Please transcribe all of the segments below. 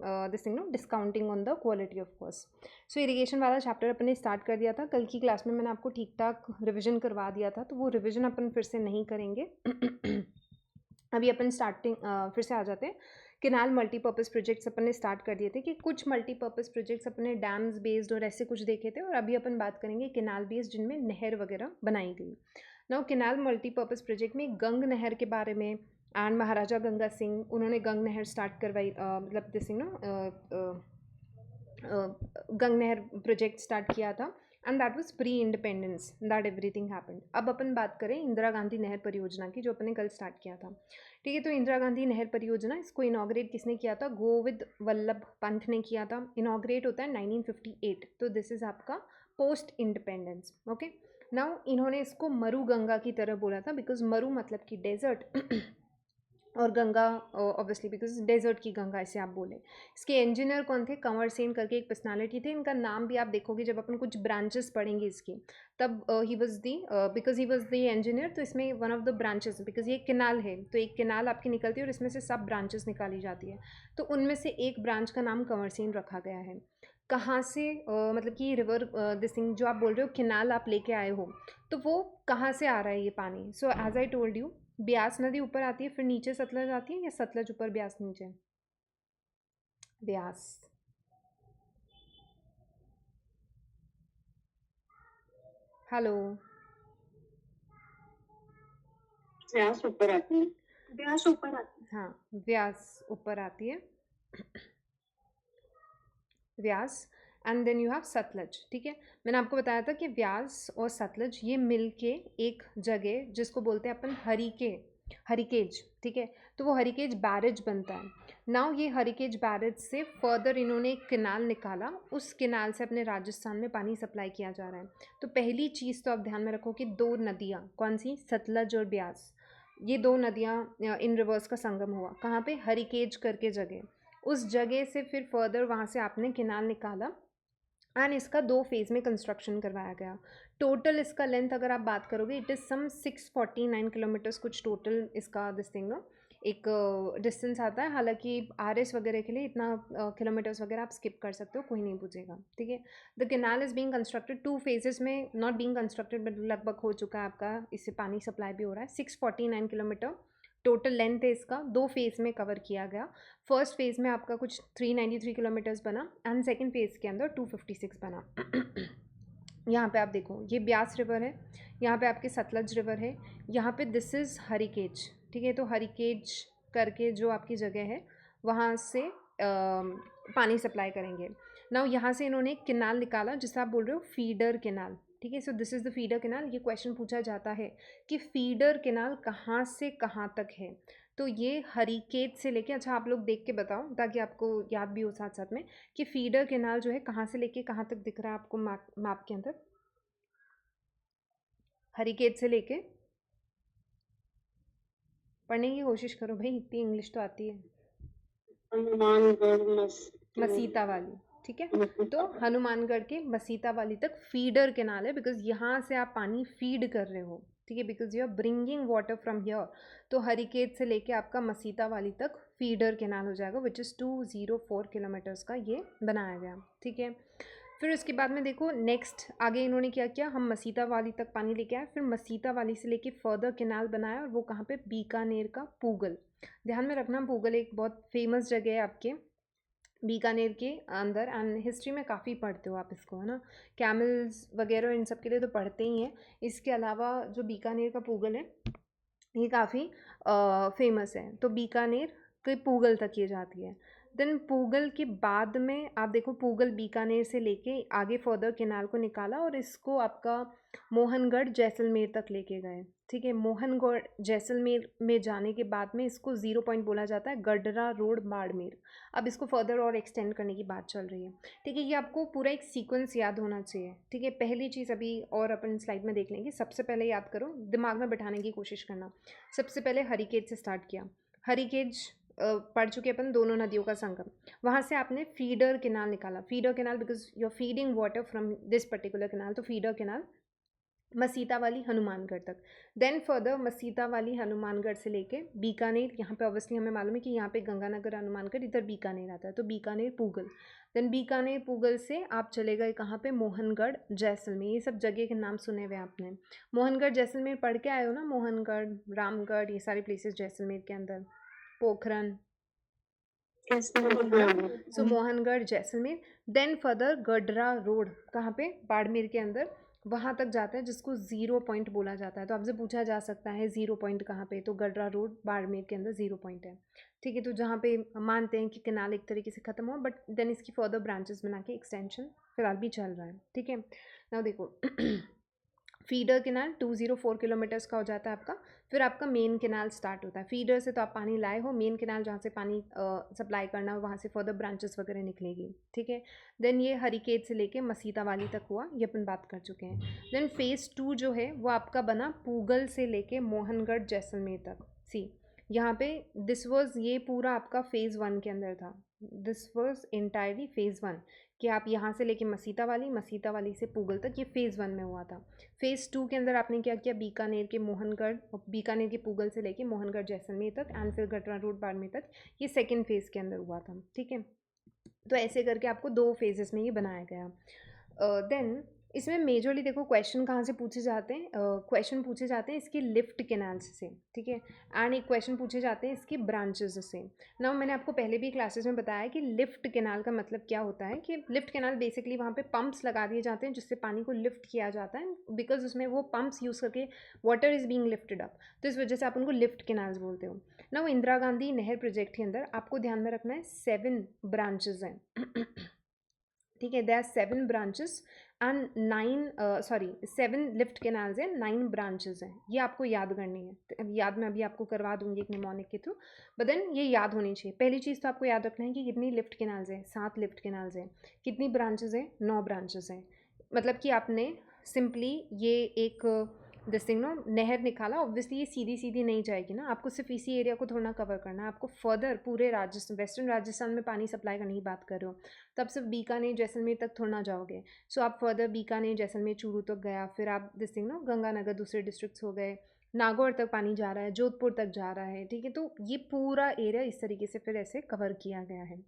This thing no discounting on the quality of course. So irrigation वाला chapter अपन ने start कर दिया था. कल की क्लास में मैंने आपको ठीक ठाक रिविजन करवा दिया था, तो वो रिविजन अपन फिर से नहीं करेंगे. अभी अपन स्टार्टिंग फिर से आ जाते हैं. केनाल मल्टीपर्पज़ प्रोजेक्ट्स अपन ने स्टार्ट कर दिए थे कि कुछ मल्टीपर्पज़ प्रोजेक्ट्स अपने डैम्स बेस्ड और ऐसे कुछ देखे थे, और अभी अपन बात करेंगे केनाल बेस्ड जिनमें नहर वगैरह बनाई गई. नाउ केनाल मल्टीपर्पज़ प्रोजेक्ट में गंग नहर के बारे में एंड महाराजा गंगा सिंह, उन्होंने गंग नहर स्टार्ट करवाई, मतलब दिस नो गंग नहर प्रोजेक्ट स्टार्ट किया था. And that was pre independence that everything happened. अब अपन बात करें इंदिरा गांधी नहर परियोजना की, जो अपन ने कल स्टार्ट किया था. ठीक है, तो इंदिरा गांधी नहर परियोजना, इसको इनॉग्रेट किसने किया था? गोविंद वल्लभ पंत ने किया था. इनॉग्रेट होता है 1958. तो दिस इज आपका पोस्ट इंडिपेंडेंस. ओके, नाउ इन्होंने इसको मरु गंगा की तरह बोला था, बिकॉज मरु मतलब कि डेजर्ट और गंगा ऑब्वियसली बिकॉज डेजर्ट की गंगा ऐसे आप बोले. इसके इंजीनियर कौन थे? कंवर सेन करके एक पर्सनालिटी थे. इनका नाम भी आप देखोगे जब अपन कुछ ब्रांचेस पढ़ेंगे इसकी, तब he was the because he was the engineer. तो इसमें one of the branches, because ये केनाल है तो एक केनाल आपकी निकलती है और इसमें से सब ब्रांचेस निकाली जाती है. तो उनमें से एक ब्रांच का नाम कंवर सेन रखा गया है. कहाँ से मतलब कि रिवर दिस थिंग जो आप बोल रहे हो केनाल आप लेके आए हो, तो वो कहाँ से आ रहा है ये पानी? So as I told you, Beas नदी ऊपर आती है, फिर नीचे सतलज आती है, या सतलज ऊपर ब्यास नीचे? ब्यास. हेलो. व्यास ऊपर आती है. व्यास ऊपर आती है. हाँ, व्यास ऊपर आती है, Beas. And then you have Sutlej. ठीक है, मैंने आपको बताया था कि व्यास और सतलज ये मिल के एक जगह जिसको बोलते हैं अपन हरिकेज. ठीक है, तो वो हरिकेज बैरेज बनता है. नाउ ये हरिकेज बैरेज से फर्दर इन्होंने एक केनाल निकाला, उस केनाल से अपने राजस्थान में पानी सप्लाई किया जा रहा है. तो पहली चीज़ तो आप ध्यान में रखो कि दो नदियाँ कौन सी? सतलज और ब्यास. ये दो नदियाँ इन रिवर्स का संगम हुआ कहाँ पे? हरिकेज करके जगह. उस जगह से फिर फर्दर वहाँ से आपने केनाल निकाला एंड इसका 2 फेज़ में कंस्ट्रक्शन करवाया गया. टोटल इसका लेंथ अगर आप बात करोगे, इट इज़ सम 649 किलोमीटर्स कुछ टोटल इसका दिस थिंग नो एक डिस्टेंस आता है. हालांकि आरएस वगैरह के लिए इतना किलोमीटर्स वगैरह आप स्किप कर सकते हो, कोई नहीं पूछेगा. ठीक है, the canal is being constructed 2 phases में, नॉट बीइंग कंस्ट्रक्टेड बट लगभग हो चुका है आपका. इससे पानी सप्लाई भी हो रहा है. 649 किलोमीटर टोटल लेंथ है इसका. 2 फेज़ में कवर किया गया. फर्स्ट फेज़ में आपका कुछ 393 किलोमीटर्स बना एंड सेकंड फेज़ के अंदर 256 बना. यहाँ पे आप देखो, ये ब्यास रिवर है, यहाँ पे आपके सतलज रिवर है, यहाँ पे दिस इज़ हरिकेज. ठीक है, तो हरिकेज करके जो आपकी जगह है वहाँ से पानी सप्लाई करेंगे. नाउ यहाँ से इन्होंने एक केनाल निकाला जिसे आप बोल रहे हो फीडर केनाल. ठीक है, so this is the feeder canal. ये क्वेश्चन पूछा जाता है कि फीडर केनाल कहाँ से कहाँ तक है. तो ये हरिकेज से लेके, अच्छा आप लोग देख के बताओ ताकि आपको याद भी हो साथ साथ में, कि फीडर केनाल जो है कहाँ से लेके कहाँ तक दिख रहा है आपको मैप के अंदर? हरिकेज से लेके पढ़ने की कोशिश करो भाई, इतनी इंग्लिश तो आती है. हनुमानगढ़ मसीता वाली. ठीक है, तो हनुमानगढ़ के मसीता वाली तक फीडर केनाल है, बिकॉज यहाँ से आप पानी फीड कर रहे हो. ठीक है, because you are bringing water from here. तो हरिकेज से लेके आपका मसीता वाली तक फीडर केनाल हो जाएगा, विच इज़ 204 किलोमीटर्स का ये बनाया गया. ठीक है, फिर उसके बाद में देखो नेक्स्ट आगे इन्होंने क्या किया, हम मसीता वाली तक पानी लेके आए, फिर मसीता वाली से लेके फर्दर केनाल बनाया, और वो कहाँ पे? बीकानेर का पूगल. ध्यान में रखना, पूगल एक बहुत फेमस जगह है आपके बीकानेर के अंदर, एंड हिस्ट्री में काफ़ी पढ़ते हो आप इसको, है ना. कैमल्स वगैरह इन सब के लिए तो पढ़ते ही हैं. इसके अलावा जो बीकानेर का पूगल है ये काफ़ी फेमस है. तो बीकानेर के पूगल तक ये जाती है. देन पूगल के बाद में आप देखो, पूगल बीकानेर से लेके आगे फर्दर केनाल को निकाला और इसको आपका मोहनगढ़ जैसलमेर तक लेके गए. ठीक है, मोहनगढ़ जैसलमेर में जाने के बाद में इसको 0 पॉइंट बोला जाता है, गडरा रोड बाड़मेर. अब इसको फर्दर और एक्सटेंड करने की बात चल रही है. ठीक है, ये आपको पूरा एक सीक्वेंस याद होना चाहिए. ठीक है, पहली चीज़ अभी और अपन स्लाइड में देख लेंगे. सबसे पहले याद करो, दिमाग में बैठाने की कोशिश करना. सबसे पहले हरिकेज से स्टार्ट किया. हरिकेज पढ़ चुके अपन, दोनों नदियों का संगम. वहाँ से आपने फीडर केनाल निकाला. Feeder canal because you are feeding water from this particular canal, तो feeder canal. Masitawali Hanumangarh तक। देन फर्दर मसीता वाली हनुमानगढ़ से लेके बीकानेर, यहाँ पे ऑब्वियसली हमें मालूम है कि यहाँ पे गंगानगर हनुमानगढ़, इधर बीकानेर आता है, तो बीकानेर पूगल। देन बीकानेर पूगल से आप चले गए कहाँ पे, मोहनगढ़ जैसलमेर। ये सब जगह के नाम सुने हुए आपने। मोहनगढ़ जैसलमेर पढ़ के आए हो ना, मोहनगढ़, रामगढ़, ये सारे प्लेसेस जैसलमेर के अंदर, Pokhran, so Mohangarh Jaisalmer. Then further Gadra road कहाँ पे, बाड़मेर के अंदर, वहाँ तक जाता है जिसको ज़ीरो पॉइंट बोला जाता है। तो आपसे पूछा जा सकता है ज़ीरो पॉइंट कहाँ पे, तो गडरा रोड बाड़मेर के अंदर ज़ीरो पॉइंट है, ठीक है। तो जहाँ पे मानते हैं कि कैनाल एक तरीके से ख़त्म हुआ, बट देन इसकी फर्दर ब्रांचेस बना के एक्सटेंशन फिलहाल भी चल रहा है, ठीक है। ना देखो फीडर कैनाल 204 किलोमीटर्स का हो जाता है आपका। फिर आपका मेन कैनाल स्टार्ट होता है। फीडर से तो आप पानी लाए हो, मेन कैनाल जहाँ से पानी सप्लाई करना हो वहाँ से फर्दर ब्रांचेस वगैरह निकलेगी, ठीक है। देन ये हरिकेट से लेके मसीता वाली तक हुआ, ये अपन बात कर चुके हैं। देन फेज़ 2 जो है वो आपका बना पूगल से लेके मोहनगढ़ जैसलमेर तक। सी यहाँ पे दिस वॉज, ये पूरा आपका फेज़ 1 के अंदर था। दिस वॉज इंटायरली फेज़ 1 कि आप यहाँ से लेके मसीता वाली से पूगल तक, ये फेज़ 1 में हुआ था। फेज़ 2 के अंदर आपने क्या किया, बीकानेर के मोहनगढ़, बीकानेर के पूगल से लेके मोहनगढ़ जैसलमेर तक एंड फिर गडरा रोड बाड़मेर तक, ये सेकेंड फेज़ के अंदर हुआ था, ठीक है। तो ऐसे करके आपको 2 फेजेस में ये बनाया गया। देन इसमें मेजरली देखो क्वेश्चन कहाँ से पूछे जाते हैं, क्वेश्चन पूछे जाते हैं इसकी लिफ्ट कैनाल्स से, ठीक है। एंड एक क्वेश्चन पूछे जाते हैं इसकी ब्रांचेस से। नाउ मैंने आपको पहले भी क्लासेस में बताया कि लिफ्ट कैनाल का मतलब क्या होता है, कि लिफ्ट कैनाल बेसिकली वहाँ पे पंप्स लगा दिए जाते हैं जिससे पानी को लिफ्ट किया जाता है, बिकॉज उसमें वो पंप्स यूज़ करके water is being lifted up, तो इस वजह से आप उनको लिफ्ट कैनाल्स बोलते हो। नाउ इंदिरा गांधी नहर प्रोजेक्ट के अंदर आपको ध्यान में रखना है 7 ब्रांचेज हैं, ठीक है। They are 7 branches and 7 lift canals हैं, 9 ब्रांचेस हैं, ये आपको याद करनी है। तो अब याद मैं अभी आपको करवा दूंगी एक निमोनिक के थ्रू, बट देन ये याद होनी चाहिए। पहली चीज़ तो आपको याद रखना है कि कितनी लिफ्ट कैनाल्स हैं, 7 लिफ्ट कैनाल्स हैं। कितनी ब्रांचेस हैं, 9 ब्रांचेस हैं। मतलब कि आपने सिंपली ये एक दिस थिंग नो नहर निकाला, ऑब्वियसली ये सीधी सीधी नहीं जाएगी ना, आपको सिर्फ इसी एरिया को थोड़ा कवर करना है, आपको फर्दर पूरे राजस्थान, वेस्टर्न राजस्थान में पानी सप्लाई करने की बात कर रहे हो, तब सिर्फ बीकानेर जैसलमेर तक थोड़ा जाओगे। सो आप फर्दर बीकानेर जैसलमेर चूरू तक गया, फिर आप दिस थिंग नो गंगानगर दूसरे डिस्ट्रिक्ट्स हो गए, नागौर तक पानी जा रहा है, जोधपुर तक जा रहा है, ठीक है। तो ये पूरा एरिया इस तरीके से फिर ऐसे कवर किया गया है,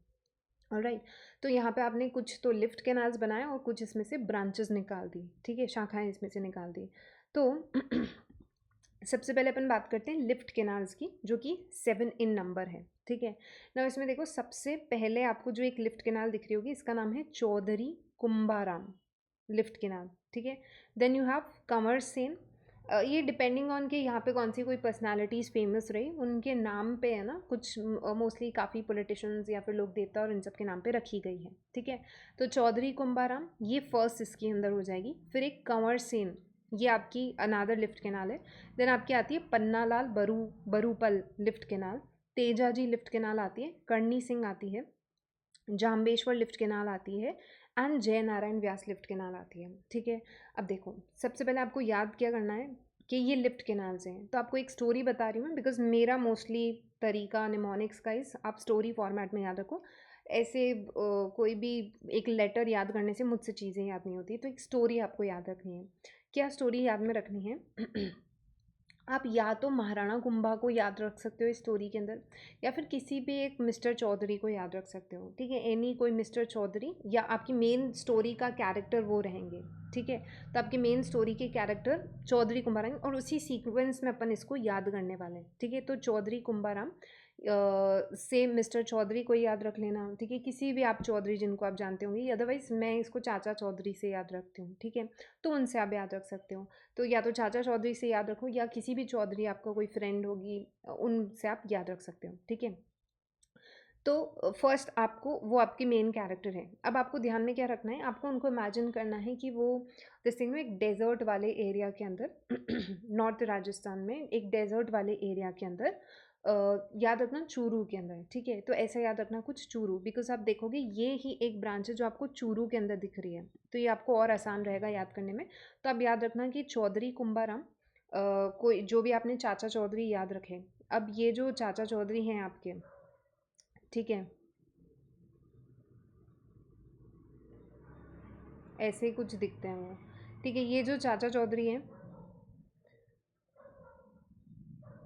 ऑलराइट। तो यहाँ पे आपने कुछ तो लिफ्ट कैनाल्स बनाए और कुछ इसमें से ब्रांचेस निकाल दी, ठीक है, शाखाएं इसमें से निकाल दी। तो सबसे पहले अपन बात करते हैं लिफ्ट कैनाल्स की, जो कि 7 इन नंबर है, ठीक है ना। इसमें देखो सबसे पहले आपको जो एक लिफ्ट कैनाल दिख रही होगी, इसका नाम है चौधरी कुंभाराम लिफ्ट कैनाल, ठीक है। Then you have Kanwar Sen, ये डिपेंडिंग ऑन कि यहाँ पे कौन सी कोई पर्सनालिटीज़ फेमस रही, उनके नाम पे है ना, कुछ मोस्टली काफ़ी पॉलिटिशियंस या फिर लोक देवता और इन सब के नाम पे रखी गई है, ठीक है। तो चौधरी कुंभाराम ये फर्स्ट इसके अंदर हो जाएगी। फिर एक कंवर सेन, ये आपकी अनादर लिफ्ट कैनाल है। देन आपकी आती है Pannalal Barupal lift canal, Tejaji lift canal आती है, करणी सिंह आती है, जाम्बेश्वर लिफ्ट कैनाल आती है एंड जय नारायण व्यास लिफ्ट कैनाल आती है, ठीक है। अब देखो सबसे पहले आपको याद क्या करना है कि ये लिफ्ट कैनाल्स हैं। तो आपको एक स्टोरी बता रही हूँ मैं, बिकॉज मेरा मोस्टली तरीका निमोनिक्स का इस आप स्टोरी फॉर्मेट में याद रखो। ऐसे कोई भी एक लेटर याद करने से मुझसे चीज़ें याद नहीं होती, तो एक स्टोरी आपको याद रखनी है। क्या स्टोरी याद में रखनी है आप या तो महाराणा कुंभा को याद रख सकते हो इस स्टोरी के अंदर, या फिर किसी भी एक मिस्टर चौधरी को याद रख सकते हो, ठीक है। एनी कोई मिस्टर चौधरी, या आपकी मेन स्टोरी का कैरेक्टर वो रहेंगे, ठीक है। तो आपकी मेन स्टोरी के कैरेक्टर चौधरी कुंभाराम, और उसी सीक्वेंस में अपन इसको याद करने वाले हैं, ठीक है। तो चौधरी कुंभाराम से मिस्टर चौधरी को याद रख लेना, ठीक है। किसी भी आप चौधरी जिनको आप जानते होंगे, अदरवाइज मैं इसको चाचा चौधरी से याद रखती हूँ, ठीक है। तो उनसे आप याद रख सकते हो। तो या तो चाचा चौधरी से याद रखो, या किसी भी चौधरी आपका कोई फ्रेंड होगी उनसे आप याद रख सकते हो, ठीक है। तो फर्स्ट आपको वो आपके मेन कैरेक्टर है। अब आपको ध्यान में क्या रखना है, आपको उनको इमेजिन करना है कि वो दिस थिंग में एक डेजर्ट वाले एरिया के अंदर नॉर्थ राजस्थान में एक डेजर्ट वाले एरिया के अंदर, याद रखना चूरू के अंदर, ठीक है। तो ऐसा याद रखना कुछ चूरू, बिकॉज आप देखोगे ये ही एक ब्रांच है जो आपको चूरू के अंदर दिख रही है, तो ये आपको और आसान रहेगा याद करने में। तो आप याद रखना कि चौधरी कुंभाराम, कोई जो भी आपने चाचा चौधरी याद रखे। अब ये जो चाचा चौधरी हैं आपके, ठीक है, ऐसे ही कुछ दिखते हैं वो, ठीक है। ये जो चाचा चौधरी हैं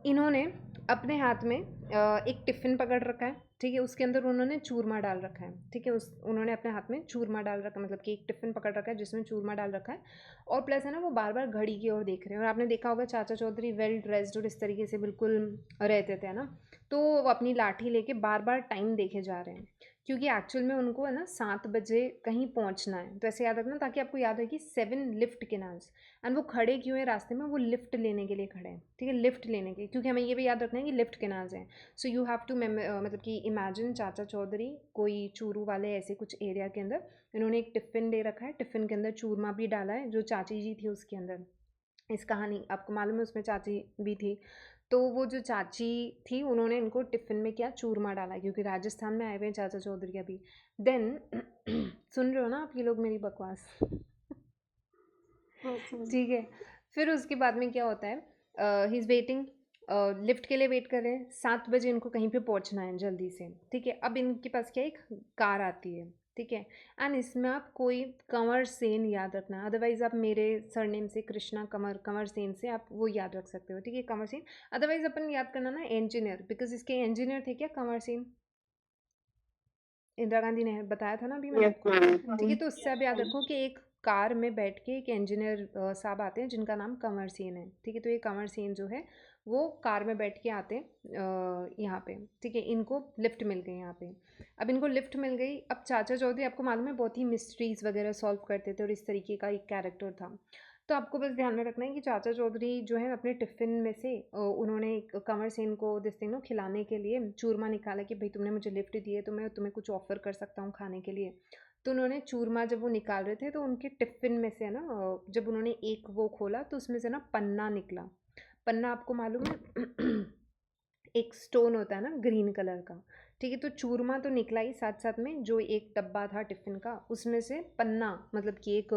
इन्होंने अपने हाथ में एक टिफ़िन पकड़ रखा है, ठीक है, उसके अंदर उन्होंने चूरमा डाल रखा है, ठीक है, उस उन्होंने अपने हाथ में चूरमा डाल रखा है, मतलब कि एक टिफ़िन पकड़ रखा है जिसमें चूरमा डाल रखा है, और प्लस है ना वो बार बार घड़ी की ओर देख रहे हैं। और आपने देखा होगा चाचा चौधरी वेल ड्रेस्ड और इस तरीके से बिल्कुल रहते थे ना, तो वो अपनी लाठी लेके बार बार टाइम देखे जा रहे हैं, क्योंकि एक्चुअल में उनको है ना 7 बजे कहीं पहुंचना है। तो ऐसे याद रखना ताकि आपको याद रहे कि 7 लिफ्ट केनाल्स। एंड वो खड़े क्यों हैं रास्ते में, वो लिफ्ट लेने के लिए खड़े हैं, ठीक है, लिफ्ट लेने के, क्योंकि हमें ये भी याद रखना है कि लिफ्ट केनाल्स हैं। सो यू हैव टू मतलब कि इमेजिन चाचा चौधरी कोई चूरू वाले ऐसे कुछ एरिया के अंदर, इन्होंने एक टिफ़िन ले रखा है, टिफ़िन के अंदर चूरमा भी डाला है, जो चाची जी थी उसके अंदर। इस कहानी आपको मालूम है उसमें चाची भी थी, तो वो जो चाची थी उन्होंने इनको टिफ़िन में क्या चूरमा डाला, क्योंकि राजस्थान में आए हुए हैं चाचा चौधरी अभी। देन सुन रहे हो ना आप ये लोग मेरी बकवास? ठीक है। फिर उसके बाद में क्या होता है, ही इज़ वेटिंग, लिफ्ट के लिए वेट कर रहे हैं, 7 बजे इनको कहीं पे पहुंचना है जल्दी से, ठीक है। अब इनके पास क्या एक कार आती है, ठीक है, एंड इसमें आप कोई कंवर सेन याद रखना, अदरवाइज आप मेरे सरनेम से कृष्णा कंवर सेन से आप वो याद रख सकते हो, ठीक है, कंवर सेन। अदरवाइज अपन याद करना ना इंजीनियर, बिकॉज इसके इंजीनियर थे क्या कंवर सेन, इंदिरा गांधी ने बताया था ना अभी मैंने यस आपको, ठीक है। मैम। तो उससे आप याद रखो कि एक कार में बैठ के एक इंजीनियर साहब आते हैं जिनका नाम कंवर सेन है, ठीक है। तो ये कंवर सेन जो है वो कार में बैठ के आते हैं यहाँ पे, ठीक है। इनको लिफ्ट मिल गई यहाँ पे। अब इनको लिफ्ट मिल गई, अब चाचा चौधरी आपको मालूम है बहुत ही मिस्ट्रीज वगैरह सॉल्व करते थे और इस तरीके का एक कैरेक्टर था। तो आपको बस ध्यान में रखना है कि चाचा चौधरी जो है अपने टिफ़िन में से उन्होंने एक कंवर सेन को दिस थिंग नो खिलाने के लिए चूरमा निकाला कि भाई तुमने मुझे लिफ्ट दी है तो मैं तुम्हें कुछ ऑफ़र कर सकता हूँ खाने के लिए। तो उन्होंने चूरमा जब वो निकाल रहे थे तो उनके टिफ़िन में से है ना, जब उन्होंने एक वो खोला तो उसमें से ना पन्ना निकला। पन्ना आपको मालूम है एक स्टोन होता है ना ग्रीन कलर का, ठीक है। तो चूरमा तो निकला ही, साथ साथ में जो एक डब्बा था टिफ़िन का उसमें से पन्ना, मतलब कि एक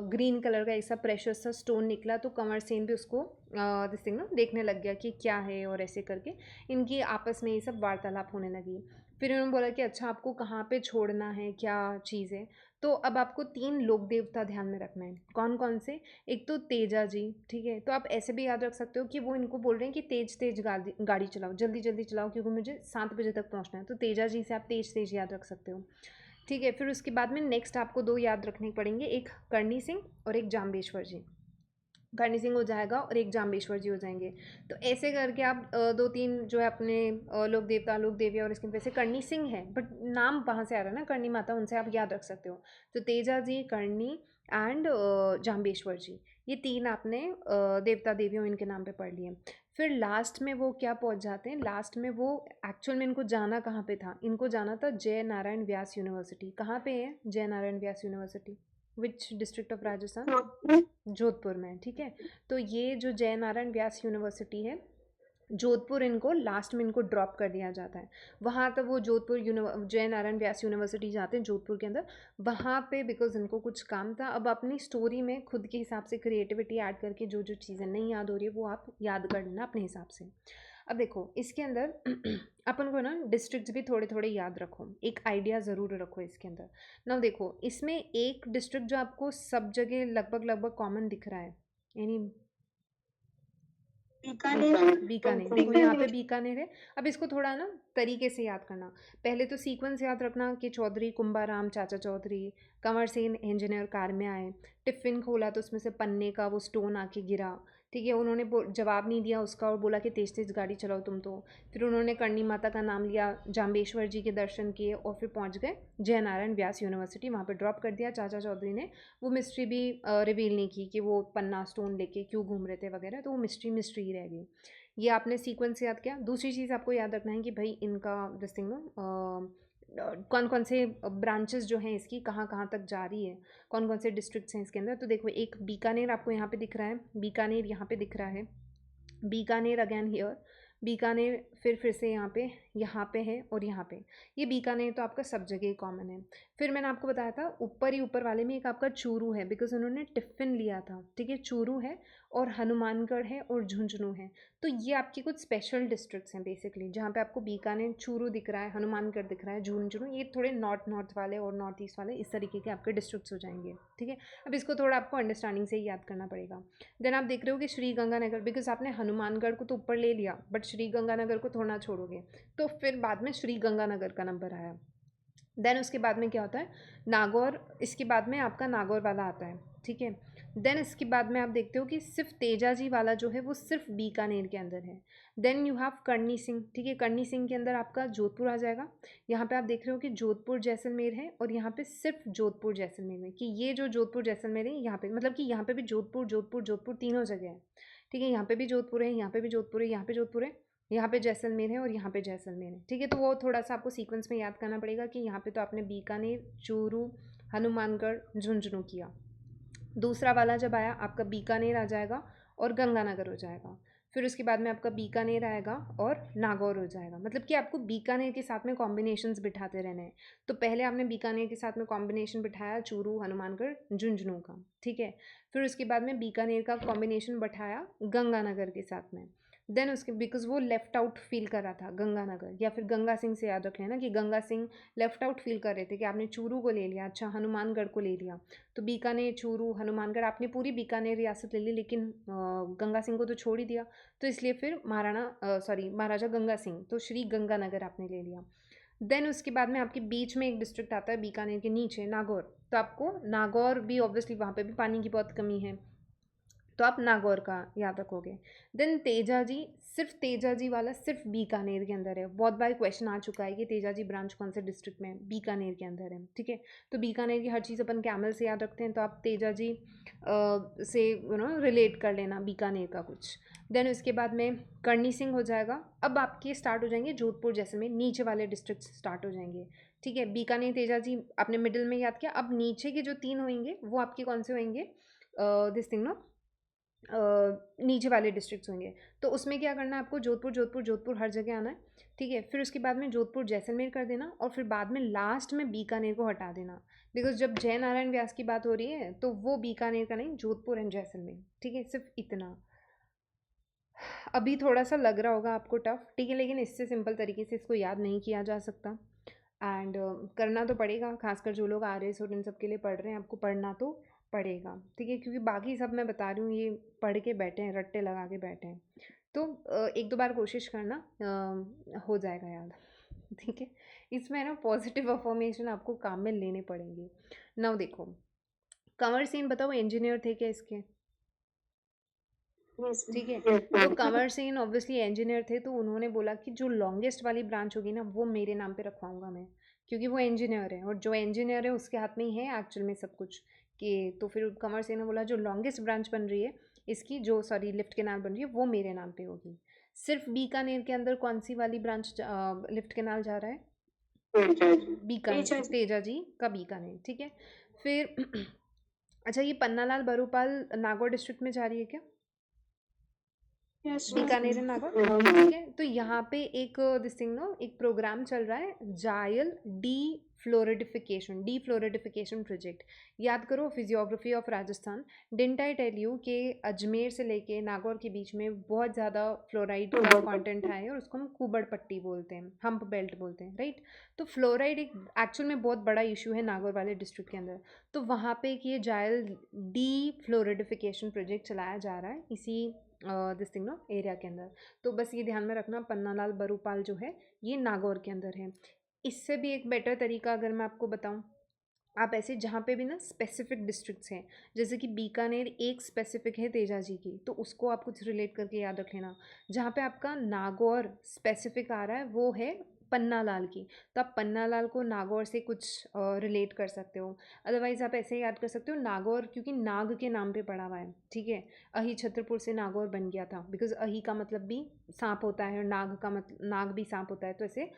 ग्रीन कलर का ऐसा प्रेशस सा स्टोन निकला। तो कंवर सेन भी उसको दिस थिंग ना देखने लग गया कि क्या है, और ऐसे करके इनकी आपस में ये सब वार्तालाप होने लगी। फिर उन्होंने बोला कि अच्छा आपको कहाँ पे छोड़ना है, क्या चीज़ है। तो अब आपको 3 लोक देवता ध्यान में रखना है, कौन कौन से। एक तो तेजा जी, ठीक है, तो आप ऐसे भी याद रख सकते हो कि वो इनको बोल रहे हैं कि तेज तेज गाड़ी गाड़ी चलाओ, जल्दी जल्दी चलाओ क्योंकि मुझे 7 बजे तक पहुंचना है। तो तेजा जी से आप तेज तेज याद रख सकते हो, ठीक है। फिर उसके बाद में नेक्स्ट आपको 2 याद रखने पड़ेंगे, एक करणी सिंह और एक जाम्बेश्वर जी। करणी सिंह हो जाएगा और एक जाम्बेश्वर जी हो जाएंगे। तो ऐसे करके आप 2-3 जो है अपने लोक देवता लोक देविया, और इसके वैसे करणी सिंह है बट नाम वहाँ से आ रहा है ना करणी माता, उनसे आप याद रख सकते हो। तो तेजा जी, करणी एंड जाम्बेश्वर जी, ये 3 आपने देवता देवियों इनके नाम पे पढ़ लिए। फिर लास्ट में वो क्या पहुंच जाते हैं, लास्ट में वो एक्चुअल में इनको जाना कहाँ पे था, इनको जाना था जय नारायण व्यास यूनिवर्सिटी। कहाँ पे है Jai Narayan Vyas university, which district of Rajasthan, Jodhpur में, ठीक है। तो ये जो जय नारायण व्यास यूनिवर्सिटी है जोधपुर, इनको लास्ट में इनको ड्रॉप कर दिया जाता है। वहाँ तक वो जोधपुर जय नारायण व्यास यूनिवर्सिटी जाते हैं जोधपुर के अंदर, वहाँ पे बिकॉज इनको कुछ काम था। अब अपनी स्टोरी में खुद के हिसाब से क्रिएटिविटी ऐड करके जो जो चीज़ें नहीं याद हो रही है वो आप याद कर लेना अपने हिसाब से। अब देखो इसके अंदर अपन को ना डिस्ट्रिक्ट्स भी थोड़े थोड़े याद रखो, एक आइडिया ज़रूर रखो इसके अंदर ना। देखो इसमें एक डिस्ट्रिक्ट जो आपको सब जगह लगभग लगभग कॉमन दिख रहा है, यानी बीकानेर। बीकानेर, तो यहाँ पे बीकानेर है। अब इसको थोड़ा ना तरीके से याद करना, पहले तो सीक्वेंस याद रखना कि चौधरी कुंभाराम चाचा चौधरी, कंवर सेन इंजीनियर कार में आए, टिफ़िन खोला तो उसमें से पन्ने का वो स्टोन आके गिरा, ठीक है। उन्होंने जवाब नहीं दिया उसका और बोला कि तेज़ तेज़ गाड़ी चलाओ तुम तो। फिर उन्होंने करणी माता का नाम लिया, जाम्बेश्वर जी के दर्शन किए और फिर पहुँच गए जय नारायण व्यास यूनिवर्सिटी, वहाँ पर ड्रॉप कर दिया चाचा चौधरी ने। वो मिस्ट्री भी रिवील नहीं की कि वो पन्ना स्टोन लेके क्यों घूम रहे थे वगैरह, तो वो मिस्ट्री मिस्ट्री ही रह गई। ये आपने सीक्वेंस याद किया। दूसरी चीज़ आपको याद रखना है कि भाई इनका दिस थिंग नो कौन कौन से ब्रांचेस जो हैं इसकी कहाँ कहाँ तक जा रही है, कौन कौन से डिस्ट्रिक्ट्स हैं इसके अंदर। तो देखो एक बीकानेर आपको यहाँ पे दिख रहा है, बीकानेर यहाँ पे दिख रहा है, बीकानेर अगेन हियर, बीकानेर फिर से यहाँ पे यहाँ पे है और यहाँ पे। ये बीकानेर तो आपका सब जगह ही कॉमन है। फिर मैंने आपको बताया था ऊपर ही ऊपर वाले में एक आपका चूरू है, बिकॉज उन्होंने टिफ़िन लिया था, ठीक है। चूरू है और हनुमानगढ़ है और झुंझुनू है। तो ये आपकी कुछ स्पेशल डिस्ट्रिक्ट्स हैं बेसिकली, जहाँ पे आपको बीकानेर, चूरू दिख रहा है, हनुमानगढ़ दिख रहा है, झुंझुनू, ये थोड़े नॉर्थ वाले और नॉर्थ ईस्ट वाले इस तरीके के आपके डिस्ट्रिक्ट्स हो जाएंगे, ठीक है। अब इसको थोड़ा आपको अंडरस्टैंडिंग से ही याद करना पड़ेगा। देन आप देख रहे हो कि श्री गंगानगर, बिकॉज आपने हनुमानगढ़ को तो ऊपर ले लिया बट श्री गंगानगर को थोड़ा छोड़ोगे, तो फिर बाद में श्री गंगानगर का नंबर आया। देन उसके बाद में क्या होता है, नागौर, इसके बाद में आपका नागौर वाला आता है, ठीक है। देन इसके बाद में आप देखते हो कि सिर्फ तेजाजी वाला जो है वो सिर्फ बीकानेर के अंदर है। देन यू हैव करनी सिंह, ठीक है। करनी सिंह के अंदर आपका जोधपुर आ जाएगा। यहाँ पे आप देख रहे हो कि जोधपुर जैसलमेर है और यहाँ पे सिर्फ जोधपुर जैसलमेर में, कि ये जो जोधपुर जैसलमेर है यहाँ पे, मतलब कि यहाँ पे भी जोधपुर जोधपुर जोधपुर तीनों जगह है, ठीक है। यहाँ पे भी जोधपुर है, यहाँ पे भी जोधपुर है, यहाँ पे जोधपुर है, यहाँ पे जैसलमेर है और यहाँ पे जैसलमेर है, ठीक है। तो वो थोड़ा सा आपको सीक्वेंस में याद करना पड़ेगा कि यहाँ पे तो आपने बीकानेर, चूरू, हनुमानगढ़, झुंझुनू किया। दूसरा वाला जब आया आपका बीकानेर आ जाएगा और गंगानगर हो जाएगा। फिर उसके बाद में आपका बीकानेर आएगा और नागौर हो जाएगा। मतलब कि आपको बीकानेर के साथ में कॉम्बिनेशंस बिठाते रहने हैं। तो पहले आपने बीकानेर के साथ में कॉम्बिनेशन बिठाया चूरू, हनुमानगढ़, झुंझुनू का, ठीक है। फिर उसके बाद में बीकानेर का कॉम्बिनेशन बिठाया गंगानगर के साथ में। देन उसके, बिकॉज वो लेफ्ट आउट फील कर रहा था गंगानगर, या फिर गंगा सिंह से याद रख लेना कि Ganga Singh left out feel कर रहे थे कि आपने चूरू को ले लिया, अच्छा हनुमानगढ़ को ले लिया, तो बीकानेर, चूरू, हनुमानगढ़, आपने पूरी बीकानेर रियासत ले ली, लेकिन गंगा सिंह को तो छोड़ ही दिया। तो इसलिए फिर महाराजा गंगा सिंह, तो श्री गंगानगर आपने ले लिया। देन उसके बाद में आपके बीच में एक डिस्ट्रिक्ट आता है बीकानेर के नीचे, नागौर। तो आपको नागौर भी ऑब्वियसली, वहाँ पे भी पानी की बहुत कमी है, तो आप नागौर का याद रखोगे। देन तेजाजी, सिर्फ तेजाजी वाला सिर्फ बीकानेर के अंदर है। बहुत बार क्वेश्चन आ चुका है कि तेजाजी ब्रांच कौन से डिस्ट्रिक्ट में है, बीकानेर के अंदर है, ठीक है। तो बीकानेर की हर चीज़ अपन कैमल से याद रखते हैं, तो आप तेजाजी से रिलेट कर लेना बीकानेर का कुछ। देन उसके बाद में करनी सिंह हो जाएगा। अब आपके स्टार्ट हो जाएंगे जोधपुर जैसलमेर, नीचे वाले डिस्ट्रिक्ट स्टार्ट हो जाएंगे, ठीक है। बीकानेर, तेजाजी आपने मिडिल में याद किया। अब नीचे के जो 3 होंगे वो आपके कौन से होंगे, दिस थिंग नीचे वाले डिस्ट्रिक्ट्स होंगे। तो उसमें क्या करना है आपको, जोधपुर जोधपुर जोधपुर हर जगह आना है, ठीक है। फिर उसके बाद में जोधपुर जैसलमेर कर देना और फिर बाद में लास्ट में बीकानेर को हटा देना, बिकॉज जब जय नारायण व्यास की बात हो रही है तो वो बीकानेर का नहीं, जोधपुर एंड जैसलमेर, ठीक है। सिर्फ इतना। अभी थोड़ा सा लग रहा होगा आपको टफ, ठीक है, लेकिन इससे सिंपल तरीके से इसको याद नहीं किया जा सकता। एंड करना तो पड़ेगा, खासकर जो लोग RS और इन सब के लिए पढ़ रहे हैं, आपको पढ़ना तो पड़ेगा, ठीक है। क्योंकि बाकी सब मैं बता रही हूँ ये पढ़ के बैठे हैं, रट्टे लगा के बैठे हैं, तो एक दो बार कोशिश करना, हो जाएगा याद, ठीक है। इसमें ना पॉजिटिव अफर्मेशन आपको काम में लेने पड़ेंगे। नाउ देखो, कंवर सेन बताओ इंजीनियर थे क्या इसके, Yes, ठीक है। yes, तो ma'am. Kanwar Sen obviously engineer थे, तो उन्होंने बोला कि जो लॉन्गेस्ट वाली ब्रांच होगी ना वो मेरे नाम पे रखवाऊंगा मैं, क्योंकि वो इंजीनियर है और जो इंजीनियर है उसके हाथ में ही है एक्चुअल में सब कुछ। कि तो फिर कंवर सेन ने बोला जो लॉन्गेस्ट ब्रांच बन रही है इसकी, जो सॉरी लिफ्ट कैनाल बन रही है, वो मेरे नाम पे होगी। सिर्फ बीकानेर के अंदर कौन सी वाली ब्रांच लिफ्ट कैनाल जा रहा है, तेजाजी. बीकानेर, तेजाजी. तेजाजी का बीकानेर, ठीक है। फिर अच्छा, ये पन्नालाल बरूपाल नागौर डिस्ट्रिक्ट में जा रही है क्या, Yes, बीकानेर एंड नागौर, ठीक ma'am. है। तो यहाँ पे एक दिस थिंग नो, एक प्रोग्राम चल रहा है जायल डी फ्लोरिडिफिकेशन प्रोजेक्ट। याद करो physiography of Rajasthan, didn't I tell you कि अजमेर से लेके नागौर के बीच में बहुत ज़्यादा फ्लोराइड का कंटेंट है और उसको हम कुबड़ पट्टी बोलते हैं, हम्प बेल्ट बोलते हैं, राइट। तो फ्लोराइड एक एक्चुअल में बहुत बड़ा इशू है नागौर वाले डिस्ट्रिक्ट के अंदर। तो वहाँ पे एक ये जायल डी फ्लोरिडिफिकेशन प्रोजेक्ट चलाया जा रहा है इसी दिस थिंग नो एरिया के अंदर। तो बस ये ध्यान में रखना, पन्नालाल बरूपाल जो है ये नागौर के अंदर है। इससे भी एक बेटर तरीका अगर मैं आपको बताऊं, आप ऐसे जहाँ पे भी ना स्पेसिफिक डिस्ट्रिक्ट्स हैं, जैसे कि बीकानेर एक स्पेसिफिक है तेजाजी की, तो उसको आप कुछ रिलेट करके याद रख लेना। जहाँ पे आपका नागौर स्पेसिफिक आ रहा है वो है पन्नालाल की, तो आप पन्नालाल को नागौर से कुछ रिलेट कर सकते हो। अदरवाइज़ आप ऐसे याद कर सकते हो नागौर, क्योंकि नाग के नाम पे पड़ा हुआ है, ठीक है। अही छत्रपुर से नागौर बन गया था, बिकॉज अही का मतलब भी सांप होता है और नाग का मतलब नाग भी सांप होता है, तो ऐसे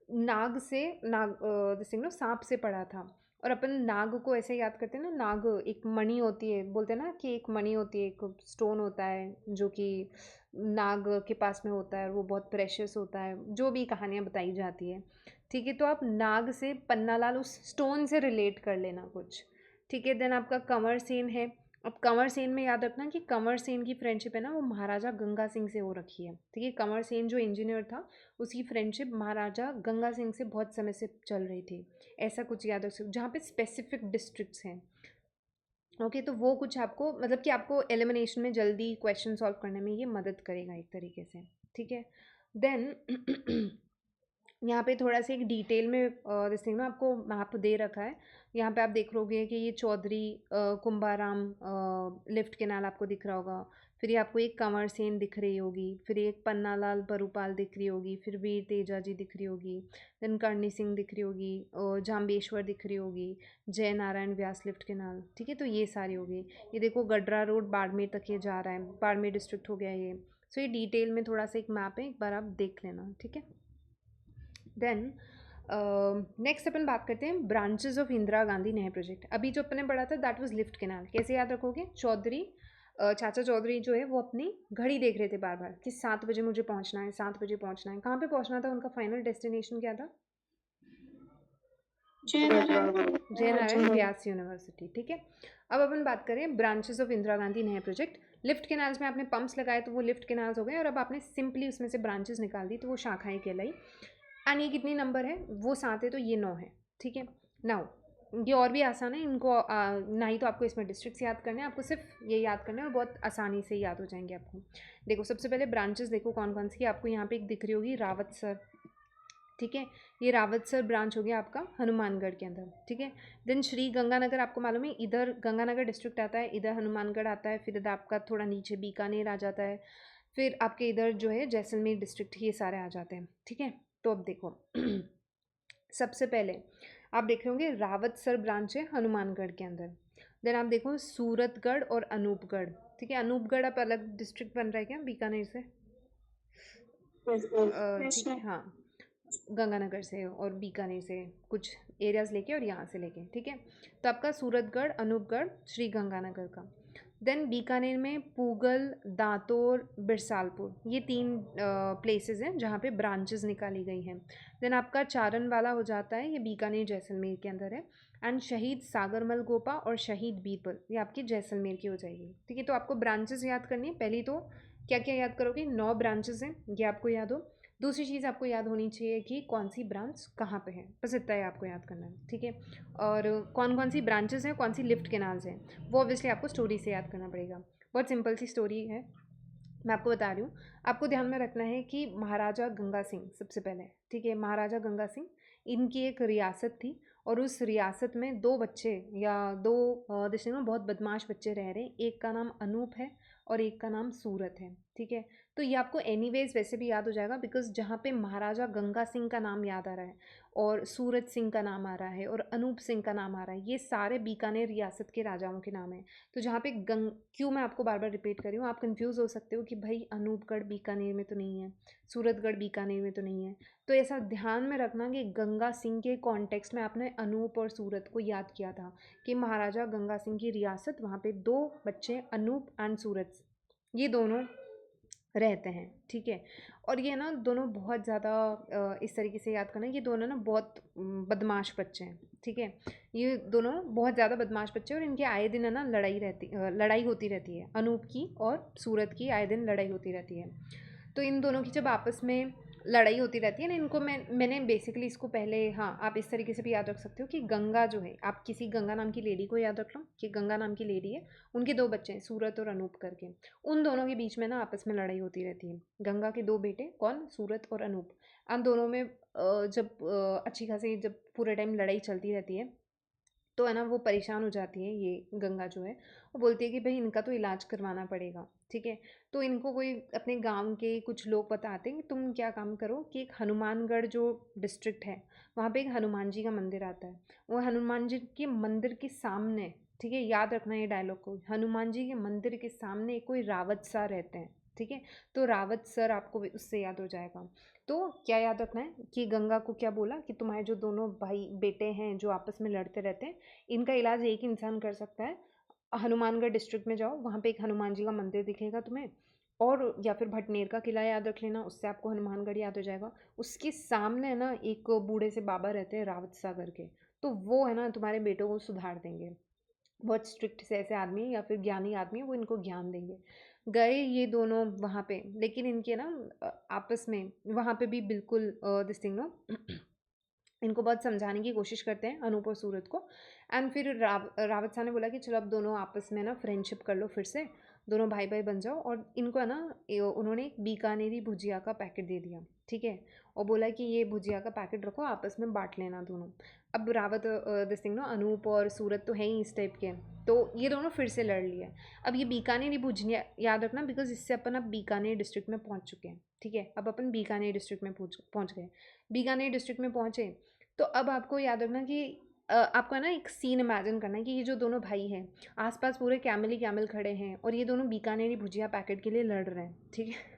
नाग से नाग दिस थिंग नो सांप से पड़ा था। और अपन नाग को ऐसे याद करते हैं ना, नाग एक मणि होती है, बोलते हैं ना कि एक मणि होती है, एक स्टोन होता है जो कि नाग के पास में होता है और वो बहुत प्रेशियस होता है, जो भी कहानियाँ बताई जाती है। ठीक है, तो आप नाग से पन्नालाल उस स्टोन से रिलेट कर लेना कुछ। ठीक है, देन आपका कंवर सेन है। अब कंवर सेन में याद रखना कि कंवर सेन की फ्रेंडशिप है ना, वो महाराजा गंगा सिंह से हो रखी है। ठीक है, कंवर सेन जो इंजीनियर था, उसकी फ्रेंडशिप महाराजा गंगा सिंह से बहुत समय से चल रही थी। ऐसा कुछ याद रख सकते, जहाँ पे स्पेसिफिक डिस्ट्रिक्ट्स हैं। ओके, तो वो कुछ आपको मतलब कि आपको एलिमिनेशन में जल्दी क्वेश्चन सॉल्व करने में ये मदद करेगा एक तरीके से। ठीक है, देन यहाँ पे थोड़ा सा एक डिटेल में दिस थिंग ना आपको मैप दे रखा है। यहाँ पे आप देख लोगे कि ये चौधरी कुंभाराम लिफ्ट केनाल आपको दिख रहा होगा। फिर ये आपको एक कंवर सेन दिख रही होगी, फिर एक पन्नालाल बरूपाल दिख रही होगी, फिर वीर तेजा जी दिख रही होगी, देन करणी सिंह दिख रही होगी, और जाम्बेश्वर दिख रही होगी, जय नारायण व्यास लिफ्ट केनाल। ठीक है, तो ये सारी होगी। ये देखो गडरा रोड बाड़मेर तक ये जा रहा है, बाड़मेर डिस्ट्रिक्ट हो गया ये। सो ये डिटेल में थोड़ा सा एक मैप है, एक बार आप देख लेना। ठीक है, देन नेक्स्ट अपन बात करते हैं ब्रांचेस ऑफ इंदिरा गांधी नहर प्रोजेक्ट। अभी जो अपन ने पढ़ा था दैट वाज लिफ्ट कैनाल। कैसे याद रखोगे? चौधरी चाचा चौधरी जो है वो अपनी घड़ी देख रहे थे बार बार कि 7 बजे मुझे पहुंचना है, 7 बजे पहुंचना है। कहाँ पे पहुंचना था? उनका फाइनल डेस्टिनेशन क्या था? जय नारायण। जय नारायण व्यास यूनिवर्सिटी। ठीक है, अब अपन बात करें ब्रांचेस ऑफ इंदिरा गांधी नहर प्रोजेक्ट। लिफ्ट केनाल्स में आपने पंप्स लगाए तो वो लिफ्ट केनाल्स हो गए, और अब आपने सिंपली उसमें से ब्रांचेस निकाल दी तो वो शाखाएं कहलाई। एंड ये कितनी नंबर है? वो 7 है, तो ये 9 है। ठीक है, नाउ ये और भी आसान है, इनको ना ही तो आपको इसमें डिस्ट्रिक्ट्स याद करने हैं, आपको सिर्फ ये याद करना है और बहुत आसानी से याद हो जाएंगे आपको। देखो सबसे पहले ब्रांचेस देखो कौन कौन सी। आपको यहाँ पे एक दिख रही होगी रावतसर। ठीक है, ये रावतसर ब्रांच हो गया आपका हनुमानगढ़ के अंदर। ठीक है, देन श्री गंगानगर आपको मालूम है, इधर गंगानगर डिस्ट्रिक्ट आता है, इधर हनुमानगढ़ आता है, फिर इधर आपका थोड़ा नीचे बीकानेर आ जाता है, फिर आपके इधर जो है जैसलमेर डिस्ट्रिक्ट, ये सारे आ जाते हैं। ठीक है, तो अब देखो सबसे पहले आप देख रहे होंगे रावतसर ब्रांच है हनुमानगढ़ के अंदर। देन आप देखो सूरतगढ़ और अनूपगढ़। ठीक है, अनूपगढ़ अब अलग डिस्ट्रिक्ट बन रहा है क्या बीकानेर से? ठीक है, हाँ, गंगानगर से और बीकानेर से कुछ एरियाज लेके और यहाँ से लेके। ठीक है, तो आपका सूरतगढ़, अनूपगढ़, श्री गंगानगर का। देन बीकानेर में पूगल, दांतोर, बिरसालपुर, ये 3 प्लेसेस हैं जहाँ पे ब्रांचेस निकाली गई हैं। देन आपका चारण वाला हो जाता है, ये बीकानेर जैसलमेर के अंदर है। एंड शहीद सागरमल गोपा और शहीद बीरबल, ये आपकी जैसलमेर की हो जाएगी। ठीक है, तो आपको ब्रांचेस याद करनी है। पहली तो क्या क्या याद करोगे? 9 ब्रांचेस हैं, ये आपको याद हो। दूसरी चीज़ आपको याद होनी चाहिए कि कौन सी ब्रांच कहाँ पे है, बस इतना ही आपको याद करना है। ठीक है, और कौन कौन सी ब्रांचेस हैं, कौन सी लिफ्ट केनाल्स हैं, वो ऑब्वियसली आपको स्टोरी से याद करना पड़ेगा। बहुत सिंपल सी स्टोरी है, मैं आपको बता रही हूँ। आपको ध्यान में रखना है कि महाराजा गंगा सिंह सबसे पहले। ठीक है, महाराजा गंगा सिंह, इनकी एक रियासत थी, और उस रियासत में 2 बच्चे या 2 देशों में बहुत बदमाश बच्चे रह रहे हैं। एक का नाम अनूप है और एक का नाम सूरत है। ठीक है, तो ये आपको एनीवेज वैसे भी याद हो जाएगा, बिकॉज जहाँ पे महाराजा गंगा सिंह का नाम याद आ रहा है और सूरत सिंह का नाम आ रहा है और अनूप सिंह का नाम आ रहा है, ये सारे बीकानेर रियासत के राजाओं के नाम हैं। तो जहाँ पे क्यों मैं आपको बार बार रिपीट कर रही हूँ, आप कंफ्यूज हो सकते हो कि भाई अनूपगढ़ बीकानेर में तो नहीं है, सूरतगढ़ बीकानेर में तो नहीं है। तो ऐसा ध्यान में रखना कि गंगा सिंह के कॉन्टेक्स्ट में आपने अनूप और सूरत को याद किया था कि महाराजा गंगा सिंह की रियासत, वहाँ पे 2 बच्चे अनूप एंड सूरत, ये दोनों रहते हैं। ठीक है, और ये ना दोनों बहुत ज़्यादा इस तरीके से याद करना, ये दोनों ना बहुत बदमाश बच्चे हैं। ठीक है, ये दोनों बहुत ज़्यादा बदमाश बच्चे हैं और इनके आए दिन है ना लड़ाई होती रहती है। अनूप की और सूरत की आए दिन लड़ाई होती रहती है। तो इन दोनों की जब आपस में लड़ाई होती रहती है ना, इनको मैंने बेसिकली इसको पहले, हाँ आप इस तरीके से भी याद रख सकते हो कि गंगा जो है, आप किसी गंगा नाम की लेडी को याद रख लो कि गंगा नाम की लेडी है, उनके 2 बच्चे हैं सूरत और अनूप करके। उन दोनों के बीच में ना आपस में लड़ाई होती रहती है। गंगा के 2 बेटे कौन? सूरत और अनूप। उन दोनों में जब अच्छी खासी जब पूरे टाइम लड़ाई चलती रहती है, तो है ना वो परेशान हो जाती है, ये गंगा जो है वो बोलती है कि भाई इनका तो इलाज करवाना पड़ेगा। ठीक है, तो इनको कोई अपने गांव के कुछ लोग बताते हैं कि तुम क्या काम करो कि एक हनुमानगढ़ जो डिस्ट्रिक्ट है, वहाँ पे एक हनुमान जी का मंदिर आता है। वो हनुमान जी के मंदिर के सामने, ठीक है याद रखना ये डायलॉग को, हनुमान जी के मंदिर के सामने कोई रावत सा रहते हैं। ठीक है। तो रावत सर आपको उससे याद हो जाएगा। तो क्या याद रखना है कि गंगा को क्या बोला कि तुम्हारे जो दोनों भाई बेटे हैं जो आपस में लड़ते रहते हैं, इनका इलाज एक इंसान कर सकता है। हनुमानगढ़ डिस्ट्रिक्ट में जाओ, वहाँ पे एक हनुमान जी का मंदिर दिखेगा तुम्हें, और या फिर भटनेर का किला याद रख लेना, उससे आपको हनुमानगढ़ याद हो जाएगा। उसके सामने है ना एक बूढ़े से बाबा रहते हैं रावत सागर के, तो वो है ना तुम्हारे बेटों को सुधार देंगे। बहुत स्ट्रिक्ट से ऐसे आदमी है या फिर ज्ञानी आदमी है, वो इनको ज्ञान देंगे। गए ये दोनों वहाँ पे, लेकिन इनके ना आपस में वहाँ पे भी बिल्कुल दिस थिंग नो इनको बहुत समझाने की कोशिश करते हैं अनूप और सूरत को। एंड फिर रावत साहब ने बोला कि चलो अब दोनों आपस में ना फ्रेंडशिप कर लो फिर से, दोनों भाई भाई बन जाओ। और इनको है ना उन्होंने एक बीकानेरी भुजिया का पैकेट दे दिया, ठीक है, और बोला कि ये भुजिया का पैकेट रखो, आपस में बांट लेना दोनों। अब Rawat this thing no Anup और सूरत तो है ही इस टाइप के, तो ये दोनों फिर से लड़ लिए। अब ये बीकानेरी भुजिया याद रखना, बिकॉज इससे अपन अब बीकानेर डिस्ट्रिक्ट में पहुंच चुके हैं, ठीक है। अब अपन बीकानेर डिस्ट्रिक्ट में पहुंच गए। बीकानेर डिस्ट्रिक्ट में पहुंचे, तो अब आपको याद रखना कि आपको है ना एक सीन इमेजिन करना है कि ये जो दोनों भाई हैं, आसपास पूरे कैमल ही कैमल खड़े हैं, और ये दोनों बीकानेरी भुजिया पैकेट के लिए लड़ रहे हैं, ठीक है।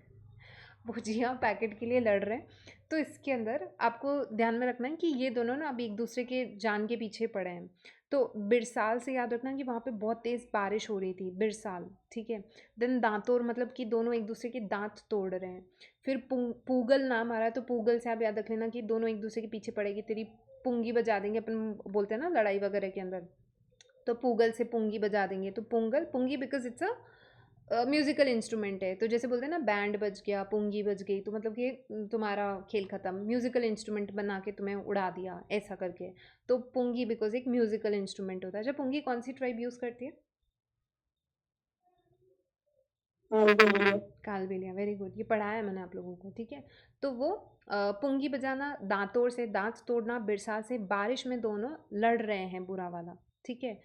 भुजिया पैकेट के लिए लड़ रहे हैं। तो इसके अंदर आपको ध्यान में रखना है कि ये दोनों ना अब एक दूसरे के जान के पीछे पड़े हैं। तो बिरसाल से याद रखना कि वहाँ पे बहुत तेज़ बारिश हो रही थी, बिरसाल, ठीक है। देन दांतोर मतलब कि दोनों एक दूसरे के दांत तोड़ रहे हैं। फिर पूगल नाम आ रहा है, तो पूगल से आप याद रख लेना कि दोनों एक दूसरे के पीछे पड़ेगी, तेरी पुंगी बजा देंगे, अपन बोलते हैं ना लड़ाई वगैरह के अंदर, तो पूगल से पुंगी बजा देंगे। तो पुंगल पुंगी because it's a musical instrument है, तो जैसे बोलते हैं ना बैंड बज गया, पुंगी बज गई, तो मतलब कि तुम्हारा खेल खत्म, म्यूजिकल इंस्ट्रूमेंट बना के तुम्हें उड़ा दिया ऐसा करके। तो पुंगी बिकॉज एक म्यूजिकल इंस्ट्रूमेंट होता है। जब पुंगी कौन सी ट्राइब यूज़ करती है? कालबेलिया। कालबेलिया, वेरी गुड, ये पढ़ाया है मैंने आप लोगों को, ठीक है। तो वो पुंगी बजाना, दांतोड़ से दांत तोड़ना, बिरसा से बारिश में दोनों लड़ रहे हैं बुरा वाला, ठीक है।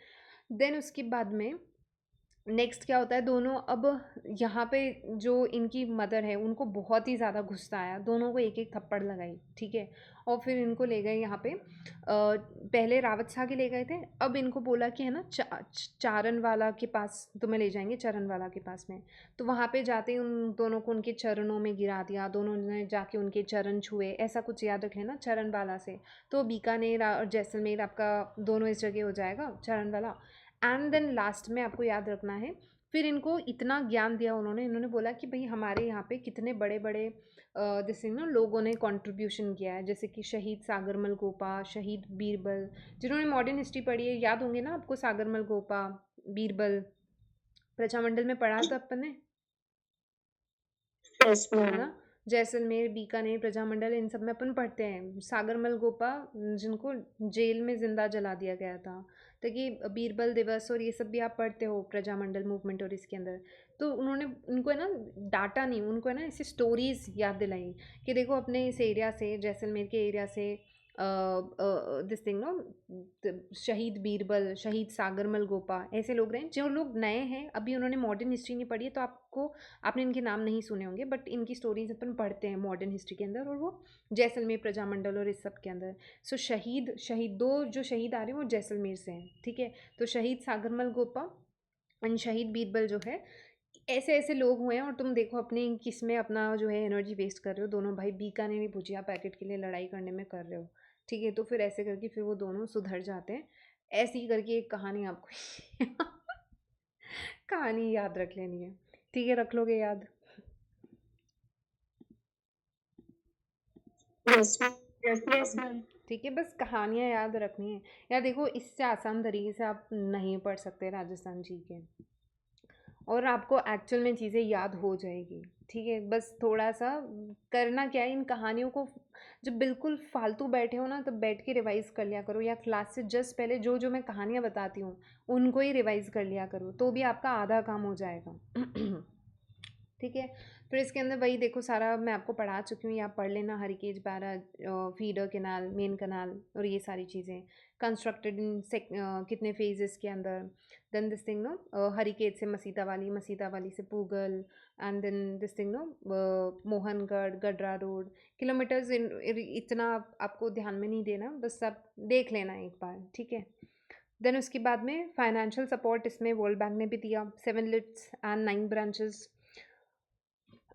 देन उसके बाद में नेक्स्ट क्या होता है, दोनों अब यहाँ पे जो इनकी मदर है उनको बहुत ही ज़्यादा गुस्सा आया, दोनों को एक एक थप्पड़ लगाई, ठीक है। और फिर इनको ले गए यहाँ पे पहले रावत शाह के ले गए थे, अब इनको बोला कि है ना चारण वाला के पास तुम्हें ले जाएंगे, चरण वाला के पास में। तो वहाँ पे जाते ही उन दोनों को उनके चरणों में गिरा दिया, दोनों ने जाके उनके चरण छुए, ऐसा कुछ याद रखें ना चरण वाला से। तो बीकानेर और जैसलमेर आपका दोनों इस जगह हो जाएगा चरण वाला। एंड देन लास्ट में आपको याद रखना है, फिर इनको इतना ज्ञान दिया उन्होंने, इन्होंने बोला कि भाई हमारे यहाँ पे कितने बड़े बड़े जैसे ना लोगों ने कंट्रीब्यूशन किया है, जैसे कि शहीद सागरमल गोपा, शहीद बीरबल। जिन्होंने मॉडर्न हिस्ट्री पढ़ी है याद होंगे ना आपको, सागरमल गोपा, बीरबल, प्रजामंडल में पढ़ा था अपन ने, यस है मैम। ना। जैसलमेर, बीकानेर, प्रजामंडल, इन सब में अपन पढ़ते हैं। सागरमल गोपा जिनको जेल में जिंदा जला दिया गया था, ताकि बीरबल दिवस और ये सब भी आप पढ़ते हो प्रजामंडल मूवमेंट और इसके अंदर। तो उन्होंने उनको है ना डाटा नहीं, उनको है ना ऐसी स्टोरीज याद दिलाई कि देखो अपने इस एरिया से, जैसलमेर के एरिया से दिस थिंग नो शहीद बीरबल, शहीद सागरमल गोपा, ऐसे लोग रहे। जो लोग नए हैं अभी उन्होंने मॉडर्न हिस्ट्री नहीं पढ़ी है, तो आपको आपने इनके नाम नहीं सुने होंगे, बट इनकी स्टोरीज अपन पढ़ते हैं मॉडर्न हिस्ट्री के अंदर, और वो जैसलमेर, प्रजामंडल और इस सब के अंदर। सो शहीद दो जो शहीद आ रहे हैं वो जैसलमेर से हैं, ठीक है। तो शहीद सागरमल गोपा एंड शहीद बीरबल जो है, ऐसे ऐसे लोग हुए हैं। और तुम देखो अपने किस में अपना जो है एनर्जी वेस्ट कर रहे हो, दोनों भाई बीकानेरी भुजिया पैकेट के लिए लड़ाई करने में कर रहे हो, ठीक है। तो फिर ऐसे करके फिर वो दोनों सुधर जाते हैं। ऐसी ही करके एक कहानी आपको कहानी याद रख लेनी है, ठीक है, रख लोगे याद? Yes yes yes ma'am. ठीक है, बस कहानियाँ याद रखनी है। यार देखो इससे आसान तरीके से आप नहीं पढ़ सकते राजस्थान जी के, और आपको एक्चुअल में चीज़ें याद हो जाएगी, ठीक है। बस थोड़ा सा करना क्या है, इन कहानियों को जब बिल्कुल फालतू बैठे हो ना, तब बैठ के रिवाइज़ कर लिया करो, या क्लास से जस्ट पहले जो जो मैं कहानियाँ बताती हूँ उनको ही रिवाइज़ कर लिया करो, तो भी आपका आधा काम हो जाएगा। ठीक है। फिर इसके अंदर वही देखो सारा मैं आपको पढ़ा चुकी हूँ, या आप पढ़ लेना, हरिकेज बैरा, फीडर कैनाल, मेन कैनाल, और ये सारी चीज़ें कंस्ट्रक्टेड इन कितने फेजेस के अंदर। देन दिस थिंग नो हरिकेज से मसीता वाली से Pugal, and then this thing no Mohangarh, Gadra road, kilometres इतना आपको ध्यान में नहीं देना, बस आप देख लेना एक बार, ठीक है। देन उसके बाद में फाइनेंशियल सपोर्ट इसमें वर्ल्ड बैंक ने भी दिया, 7 लिट्स एंड 9 ब्रांचेस।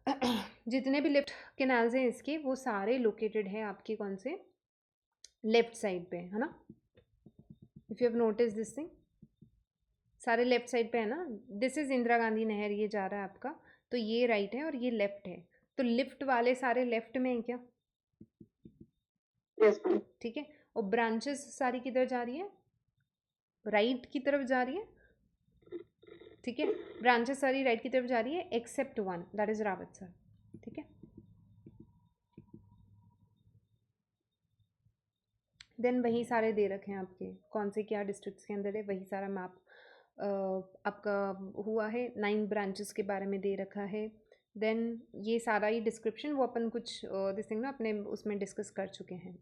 जितने भी लिफ्ट कैनाल्स हैं इसके वो सारे लोकेटेड हैं आपके कौन से, लेफ्ट साइड पे, है ना? If you have notice this thing, सारे लेफ्ट साइड पे है ना। दिस इज़ इंदिरा गांधी नहर, ये जा रहा है आपका, तो ये राइट है और ये लेफ्ट है, तो लिफ्ट वाले सारे लेफ्ट में हैं क्या? Yes ma'am. ठीक है। और ब्रांचेस सारी किधर जा रही है? राइट की तरफ जा रही है, ठीक है। ब्रांचेस सारी राइट की तरफ जा रही है except one, that is Rawat sir, ठीक है। देन वही सारे दे रखे हैं आपके, कौन से क्या डिस्ट्रिक्ट्स के अंदर है, वही सारा मैप आपका हुआ है। 9 ब्रांचेस के बारे में दे रखा है। देन ये सारा ही डिस्क्रिप्शन वो अपन कुछ दिस थिंग ना अपने उसमें डिस्कस कर चुके हैं।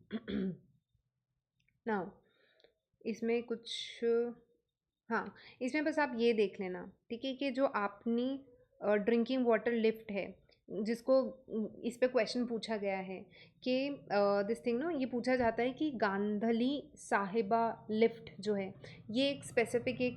ना इसमें कुछ, हाँ, इसमें बस आप ये देख लेना, ठीक है, कि जो आपने ड्रिंकिंग वाटर लिफ्ट है, जिसको इस पे क्वेश्चन पूछा गया है कि दिस थिंग ना, ये पूछा जाता है कि गांधली साहिबा लिफ्ट जो है, ये एक स्पेसिफिक एक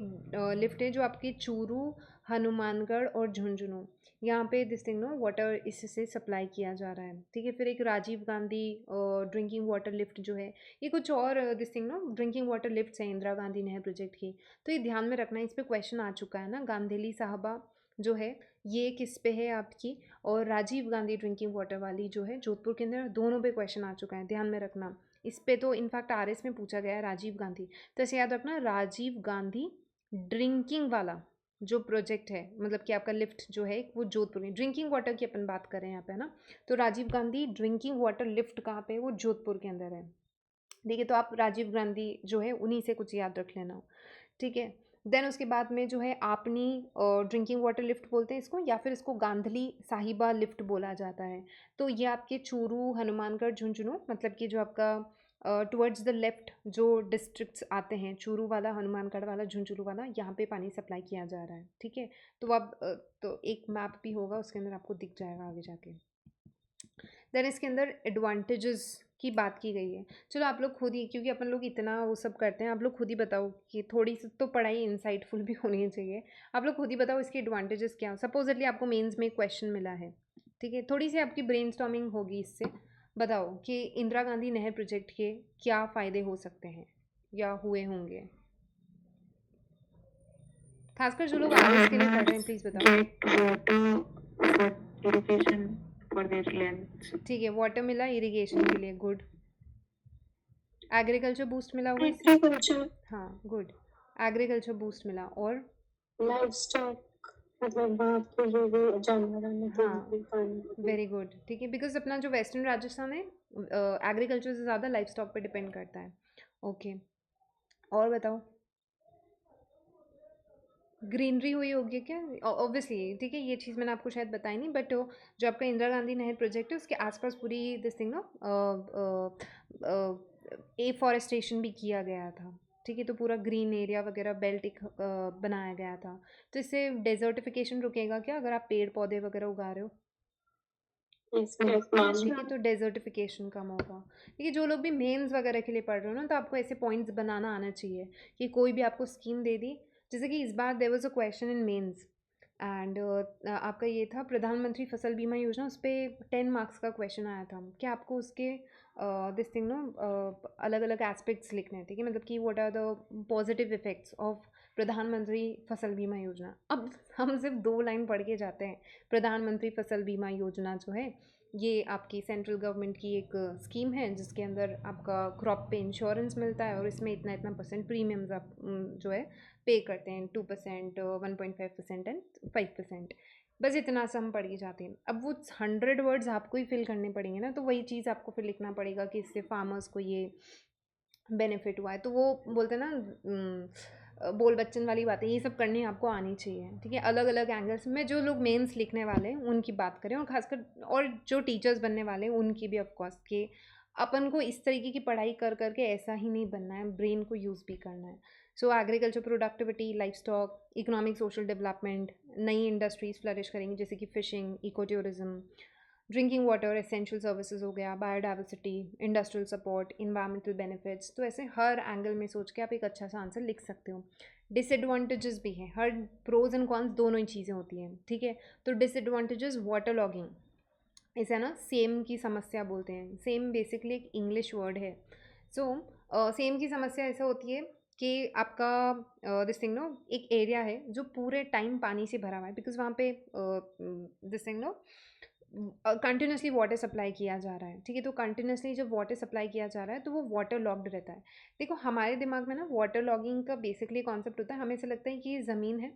लिफ्ट है जो आपके चूरू, हनुमानगढ़ और झुंझुनू यहाँ पे दिस थिंग नो वाटर इससे सप्लाई किया जा रहा है, ठीक है। फिर एक Rajiv Gandhi drinking water lift जो है, ये कुछ और this thing no drinking water lift है इंदिरा गांधी नहर प्रोजेक्ट की, तो ये ध्यान में रखना, इस पे क्वेश्चन आ चुका है ना। गांधेली साहबा जो है ये किस पे है आपकी, और राजीव गांधी ड्रिंकिंग वाटर वाली जो है जोधपुर के अंदर, दोनों पे क्वेश्चन आ चुका है, ध्यान में रखना। इस पे तो इनफैक्ट आरएस में पूछा गया है राजीव गांधी, तो ऐसे याद रखना राजीव गांधी ड्रिंकिंग वाला जो प्रोजेक्ट है, मतलब कि आपका लिफ्ट जो है वो जोधपुर में, ड्रिंकिंग वाटर की अपन बात कर रहे हैं यहाँ पे, है ना। तो Rajiv Gandhi drinking water lift कहाँ पे है, वो जोधपुर के अंदर है, ठीक है। तो आप राजीव गांधी जो है उन्हीं से कुछ याद रख लेना, ठीक है। देन उसके बाद में जो है आपनी ड्रिंकिंग वाटर लिफ्ट बोलते हैं इसको, या फिर इसको गांधली साहिबा लिफ्ट बोला जाता है। तो ये आपके चूरू, हनुमानगढ़, झुंझुनू, मतलब कि जो आपका टुवर्ड्स द लेफ्ट जो डिस्ट्रिक्ट्स आते हैं, चूरू वाला, हनुमानगढ़ वाला, झुंझुनू वाला, यहाँ पे पानी सप्लाई किया जा रहा है, ठीक है। तो आप तो एक मैप भी होगा उसके अंदर आपको दिख जाएगा आगे जाके। देन इसके अंदर एडवांटेजेस की बात की गई है। चलो आप लोग खुद ही, क्योंकि अपन लोग इतना वो सब करते हैं, आप लोग खुद ही बताओ कि थोड़ी सी तो पढ़ाई इंसाइटफुल भी होनी चाहिए। आप लोग खुद ही बताओ इसके एडवांटेजेस क्या हो। सपोजटली आपको मेंस में क्वेश्चन मिला है, ठीक है, थोड़ी सी आपकी ब्रेनस्टॉर्मिंग होगी इससे। बताओ कि इंदिरा गांधी नहर प्रोजेक्ट के क्या फ़ायदे हो सकते हैं या हुए होंगे, खासकर जो लोग आरएस के लिए पढ़ रहे हैं, प्लीज़ बताओ। Irrigation for their land. ठीक है, वाटर मिला इरिगेशन के लिए, गुड। एग्रीकल्चर बूस्ट मिला होगा इससे, एग्रीकल्चर, हाँ गुड, एग्रीकल्चर बूस्ट मिला। और लाइफ स्टॉक, मतलब वहाँ पे जो भी जानवर हैं उनको हाँ भी पानी। वेरी गुड, ठीक है, बिकॉज अपना जो वेस्टर्न राजस्थान है एग्रीकल्चर से ज़्यादा लाइफ स्टॉक पे डिपेंड करता है। ओके, और बताओ। ग्रीनरी हुई होगी क्या, ऑब्वियसली, ठीक है, ये चीज़ मैंने आपको शायद बताई नहीं, बट जो आपका इंदिरा गांधी नहर प्रोजेक्ट है उसके आसपास पूरी दिस थिंग ना एफॉरेस्टेशन भी किया गया था, ठीक है। तो पूरा ग्रीन एरिया वगैरह बेल्ट एक बनाया गया था, तो इससे डेजर्टिफिकेशन रुकेगा क्या, अगर आप पेड़ पौधे वगैरह उगा रहे हो, यस मैम। ठीक है, तो डेजर्टिफिकेशन कम होगा। ठीक है, जो लोग भी मेंस वगैरह के लिए पढ़ रहे हो ना, तो आपको ऐसे पॉइंट्स बनाना आना चाहिए कि कोई भी आपको स्कीम दे दी, जैसे कि इस बार there was a question in mains and आपका ये था प्रधानमंत्री फसल बीमा योजना, उस पर 10 मार्क्स का क्वेश्चन आया था कि आपको उसके दिस थिंग नो अलग अलग एस्पेक्ट्स लिखने हैं, ठीक है, मतलब कि what are the positive effects of Pradhanmantri Fasal बीमा योजना। अब हम सिर्फ 2 लाइन पढ़ के जाते हैं, प्रधानमंत्री फसल बीमा योजना जो है ये आपकी सेंट्रल गवर्नमेंट की एक स्कीम है जिसके अंदर आपका क्रॉप पे इंश्योरेंस मिलता है और इसमें इतना इतना परसेंट प्रीमियम्स आप जो है पे करते हैं, 2%, 1.5% एंड 5%। बस इतना सा हम पढ़ के जाते हैं। अब वो 100 वर्ड्स आपको ही फिल करने पड़ेंगे ना, तो वही चीज़ आपको फिर लिखना पड़ेगा कि इससे फार्मर्स को ये बेनिफिट हुआ है। तो वो बोलते हैं ना बोल बच्चन वाली बातें, ये सब करनी आपको आनी चाहिए, ठीक है। अलग अलग एंगल्स में जो लोग मेंस लिखने वाले हैं उनकी बात करें, और खासकर और जो टीचर्स बनने वाले हैं उनकी भी ऑफकोर्स, कि अपन को इस तरीके की पढ़ाई कर करके ऐसा ही नहीं बनना है, ब्रेन को यूज़ भी करना है। So agriculture productivity, life stock, economic social development, नई इंडस्ट्रीज फ्लरिश करेंगी जैसे कि fishing, eco tourism, drinking water, essential services हो गया, biodiversity, industrial support, environmental benefits. तो ऐसे हर एंगल में सोच के आप एक अच्छा सा आंसर लिख सकते हो। डिसएडवांटेजेस भी हैं, हर प्रोज एंड कॉन्स दोनों ही चीज़ें होती हैं, ठीक है। तो डिसएडवांटेजेस, वाटर लॉगिंग, इसे ना सेम की समस्या बोलते हैं। सेम बेसिकली एक इंग्लिश वर्ड है। सो सेम की समस्या ऐसा होती है कि आपका दिस थिंग नो एक एरिया है जो पूरे टाइम पानी से भरा हुआ है, बिकॉज वहाँ पे this thing no continuously water supply किया जा रहा है, ठीक है। तो कंटिन्यूसली जब वाटर सप्लाई किया जा रहा है तो वो वाटर लॉक्ड रहता है। देखो हमारे दिमाग में ना वाटर लॉगिंग का बेसिकली कॉन्सेप्ट होता है, हमें ऐसा लगता है कि ये ज़मीन है,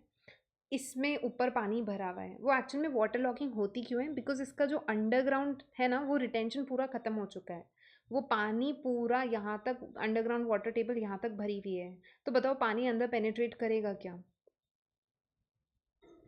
इसमें ऊपर पानी भरा हुआ है। वो एक्चुअल में वाटर लॉगिंग होती क्यों है? बिकॉज इसका जो अंडरग्राउंड है ना वो रिटेंशन पूरा ख़त्म हो चुका है। वो पानी पूरा यहाँ तक अंडरग्राउंड वाटर टेबल यहाँ तक भरी हुई है। तो बताओ पानी अंदर पेनिट्रेट करेगा क्या?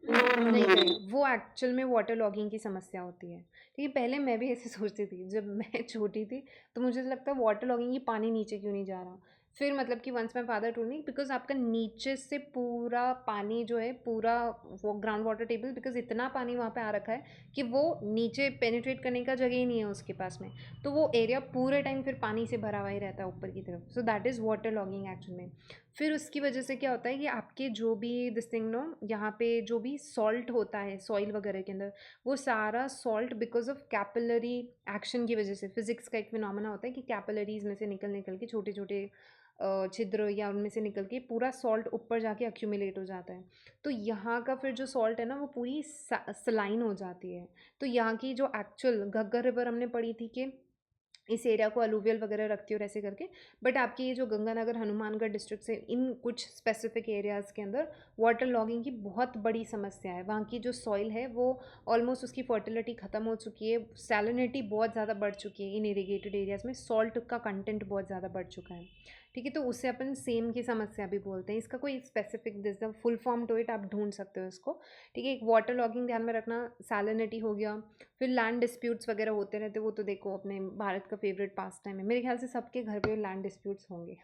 नहीं करेगा। वो एक्चुअल में वाटर लॉगिंग की समस्या होती है, ठीक है। पहले मैं भी ऐसे सोचती थी जब मैं छोटी थी, तो मुझे ऐसा लगता है वाटर लॉगिंग, ये पानी नीचे क्यों नहीं जा रहा। फिर मतलब कि once my father told me, because आपका नीचे से पूरा पानी जो है, पूरा वो ग्राउंड वाटर टेबल, बिकॉज इतना पानी वहाँ पे आ रखा है कि वो नीचे पेनिट्रेट करने का जगह ही नहीं है उसके पास में। तो वो एरिया पूरे टाइम फिर पानी से भरा हुआ ही रहता है ऊपर की तरफ। So that is water logging actual में। फिर उसकी वजह से क्या होता है कि आपके जो भी दिस थिंग नो यहाँ पे जो भी सॉल्ट होता है सॉइल वगैरह के अंदर, वो सारा salt because of capillary action की वजह से, फिजिक्स का एक फिनोमेना होता है कि कैपिलरीज में से निकल निकल के छोटे छोटे छिद्र या उनमें से निकल के पूरा सॉल्ट ऊपर जाके अक्यूमुलेट हो जाता है। तो यहाँ का फिर जो सॉल्ट है ना वो पूरी सलाइन हो जाती है। तो यहाँ की जो एक्चुअल घग्गर रिवर हमने पढ़ी थी कि इस एरिया को अलूवियल वगैरह रखती है और ऐसे करके, बट आपकी ये जो गंगानगर हनुमानगढ़ डिस्ट्रिक्ट से इन कुछ स्पेसिफिक एरियाज़ के अंदर वाटर लॉगिंग की बहुत बड़ी समस्या है। वहाँ की जो सॉइल है वो ऑलमोस्ट उसकी फर्टिलिटी ख़त्म हो चुकी है, सैलिनिटी बहुत ज़्यादा बढ़ चुकी है, इन इरीगेटेड एरियाज़ में सॉल्ट का कंटेंट बहुत ज़्यादा बढ़ चुका है, ठीक है। तो उससे अपन सेम की समस्या भी बोलते हैं। इसका कोई specific this the full form to it आप ढूंढ सकते हो इसको, ठीक है। एक वाटर लॉगिंग ध्यान में रखना, सैलिनिटी हो गया। फिर लैंड डिस्प्यूट्स वगैरह होते रहते, वो तो देखो अपने भारत का फेवरेट पास टाइम है। मेरे ख्याल से सबके घर पे लैंड डिस्प्यूट्स होंगे।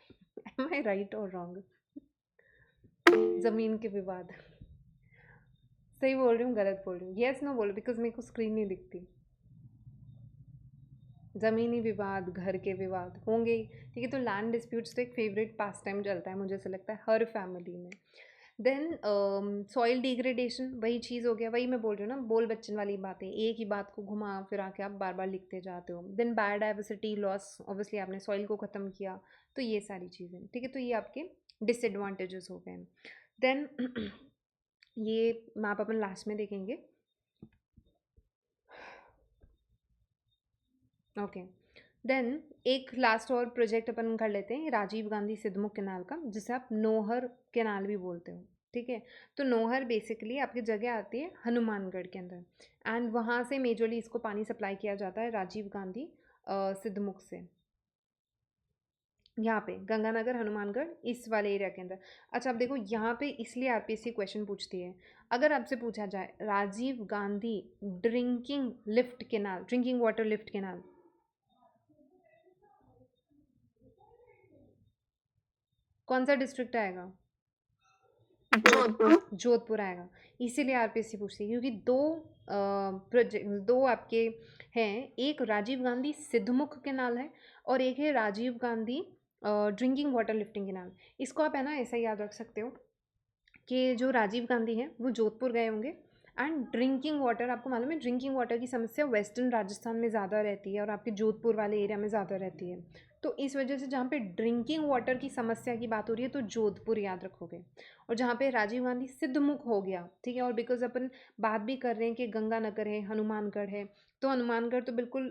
एम आई राइट और रॉन्ग? ज़मीन के विवाद। सही बोल रही हूँ गलत बोल रही हूँ? येस नो बोलो, बिकॉज मेरे को स्क्रीन नहीं दिखती। ज़मीनी विवाद, घर के विवाद होंगे ही, ठीक है। तो लैंड डिस्प्यूट्स तो एक फेवरेट पास टाइम चलता है, मुझे ऐसा लगता है हर फैमिली में। देन सॉइल डिग्रेडेशन, वही चीज़ हो गया, वही मैं बोल रही हूँ ना, बोल बच्चन वाली बातें, एक ही बात को घुमा फिरा के आप बार बार लिखते जाते हो। देन बायोडाइवर्सिटी लॉस, ऑब्वियसली आपने सॉइल को ख़त्म किया। तो ये सारी चीज़ें, ठीक है। तो ये आपके डिसएडवांटेजेस हो गए। देन ये मैप अपन लास्ट में देखेंगे, ओके। देन एक लास्ट और प्रोजेक्ट अपन कर लेते हैं, राजीव गांधी सिद्धमुख कैनाल का, जिसे आप नोहर कैनाल भी बोलते हो, ठीक है। तो नोहर बेसिकली आपकी जगह आती है हनुमानगढ़ के अंदर, एंड वहाँ से मेजरली इसको पानी सप्लाई किया जाता है राजीव गांधी सिद्धमुख से, यहाँ पे गंगानगर हनुमानगढ़ इस वाले एरिया के अंदर। अच्छा अब देखो यहाँ पे इसलिए आरपीएससी क्वेश्चन पूछती है, अगर आपसे पूछा जाए Rajiv Gandhi drinking lift canal, drinking water lift canal, कौन सा डिस्ट्रिक्ट आएगा? जोधपुर। जोधपुर आएगा। इसीलिए आरपीएससी पूछती है क्योंकि दो प्रोजेक्ट, दो आपके हैं, एक राजीव गांधी सिद्धमुख केनाल है और एक है Rajiv Gandhi drinking water lifting canal. इसको आप है ना ऐसा याद रख सकते हो कि जो राजीव गांधी हैं वो जोधपुर गए होंगे, एंड ड्रिंकिंग वाटर, आपको मालूम है ड्रिंकिंग वाटर की समस्या वेस्टर्न राजस्थान में ज़्यादा रहती है और आपके जोधपुर वाले एरिया में ज़्यादा रहती है। तो इस वजह से जहाँ पे ड्रिंकिंग वाटर की समस्या की बात हो रही है तो जोधपुर याद रखोगे। और जहाँ पे राजीव गांधी सिद्धमुख हो गया, ठीक है, और बिकॉज अपन बात भी कर रहे हैं कि गंगानगर है, हनुमानगढ़ है, तो हनुमानगढ़ तो बिल्कुल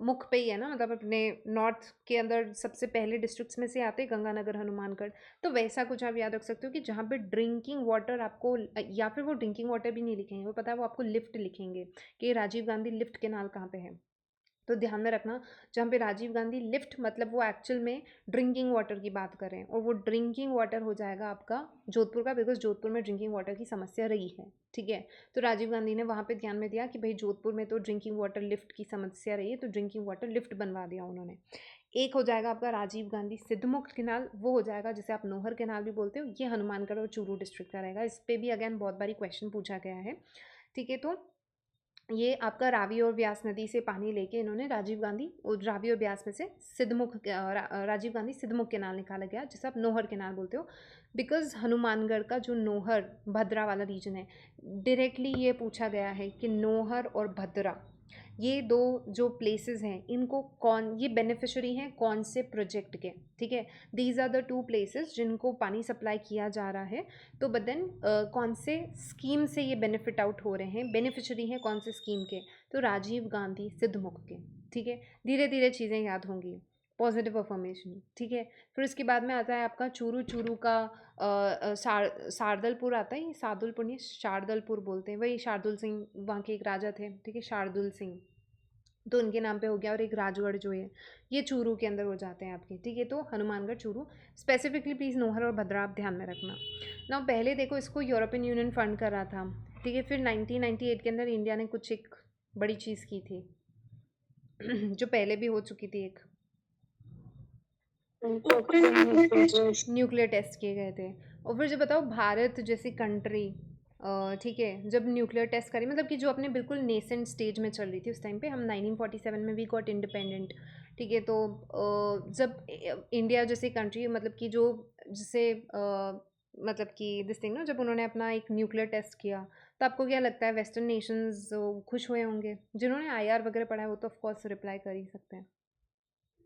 मुख पे ही है ना, मतलब अपने नॉर्थ के अंदर सबसे पहले डिस्ट्रिक्ट्स में से आते हैं गंगानगर हनुमानगढ़। तो वैसा कुछ आप याद रख सकते हो कि जहाँ पे ड्रिंकिंग वाटर आपको, या फिर वो ड्रिंकिंग वाटर भी नहीं लिखेंगे, वो पता है वो आपको लिफ्ट लिखेंगे कि राजीव गांधी लिफ्ट केनाल कहाँ पे है। तो ध्यान में रखना, जहाँ पे राजीव गांधी लिफ्ट, मतलब वो एक्चुअल में ड्रिंकिंग वाटर की बात कर रहे हैं, और वो ड्रिंकिंग वाटर हो जाएगा आपका जोधपुर का, बिकॉज जोधपुर में ड्रिंकिंग वाटर की समस्या रही है, ठीक है। तो राजीव गांधी ने वहाँ पे ध्यान में दिया कि भाई जोधपुर में तो ड्रिंकिंग वाटर लिफ्ट की समस्या रही है, तो ड्रिंकिंग वाटर लिफ्ट बनवा दिया उन्होंने। एक हो जाएगा आपका राजीव गांधी सिद्धमुख केनाल, वो हो जाएगा जिसे आप नोहर केनाल भी बोलते हो, ये हनुमानगढ़ और चूरू डिस्ट्रिक्ट का रहेगा। इस पर भी अगेन बहुत बारी क्वेश्चन पूछा गया है, ठीक है। तो ये आपका रावी और ब्यास नदी से पानी लेके इन्होंने राजीव गांधी और रावी और ब्यास में से राजीव गांधी सिद्धमुख केनाल निकाला गया, जिसे आप नोहर केनाल बोलते हो। बिकॉज हनुमानगढ़ का जो नोहर भद्रा वाला रीजन है, डायरेक्टली ये पूछा गया है कि नोहर और भद्रा, ये दो जो प्लेसेस हैं, इनको कौन, ये बेनिफिशियरी हैं कौन से प्रोजेक्ट के, ठीक है। These are the two places जिनको पानी सप्लाई किया जा रहा है। तो बट देन कौन से स्कीम से ये बेनिफिट आउट हो रहे हैं, बेनिफिशियरी हैं कौन से स्कीम के, तो राजीव गांधी सिद्धमुख के, ठीक है। धीरे धीरे चीज़ें याद होंगी, पॉजिटिव अफर्मेशन, ठीक है। फिर उसके बाद में आता है आपका चूरू। चूरू का शार्दुलपुर आता है, ये शार्दुलपुर नहीं, शार्दुलपुर बोलते हैं, वही शार्दुल सिंह वहाँ के एक राजा थे, ठीक है, शार्दुल सिंह, तो उनके नाम पे हो गया। और एक राजगढ़ जो है ये चूरू के अंदर हो जाते हैं आपके, ठीक है। तो हनुमानगढ़, चूरू, स्पेसिफिकली प्लीज़ नोहर और भद्रा आप ध्यान में रखना ना। पहले देखो इसको यूरोपियन यूनियन फंड कर रहा था, ठीक है। फिर 1998 के अंदर इंडिया ने कुछ एक बड़ी चीज़ की थी जो पहले भी हो चुकी थी, एक न्यूक्लियर टेस्ट किए गए थे। और फिर जब बताओ भारत जैसी कंट्री, ठीक है, जब न्यूक्लियर टेस्ट करी, मतलब कि जो अपने बिल्कुल नेसेंट स्टेज में चल रही थी उस टाइम पे, हम 1947 में वी गॉट इंडिपेंडेंट, ठीक है। तो जब इंडिया जैसी कंट्री, मतलब कि जो जिसे मतलब कि दिस थिंग ना, जब उन्होंने अपना एक न्यूक्लियर टेस्ट किया, तो आपको क्या लगता है वेस्टर्न नेशंस खुश हुए होंगे? जिन्होंने आईआर वगैरह पढ़ा है वो तो ऑफकोर्स रिप्लाई कर ही सकते हैं,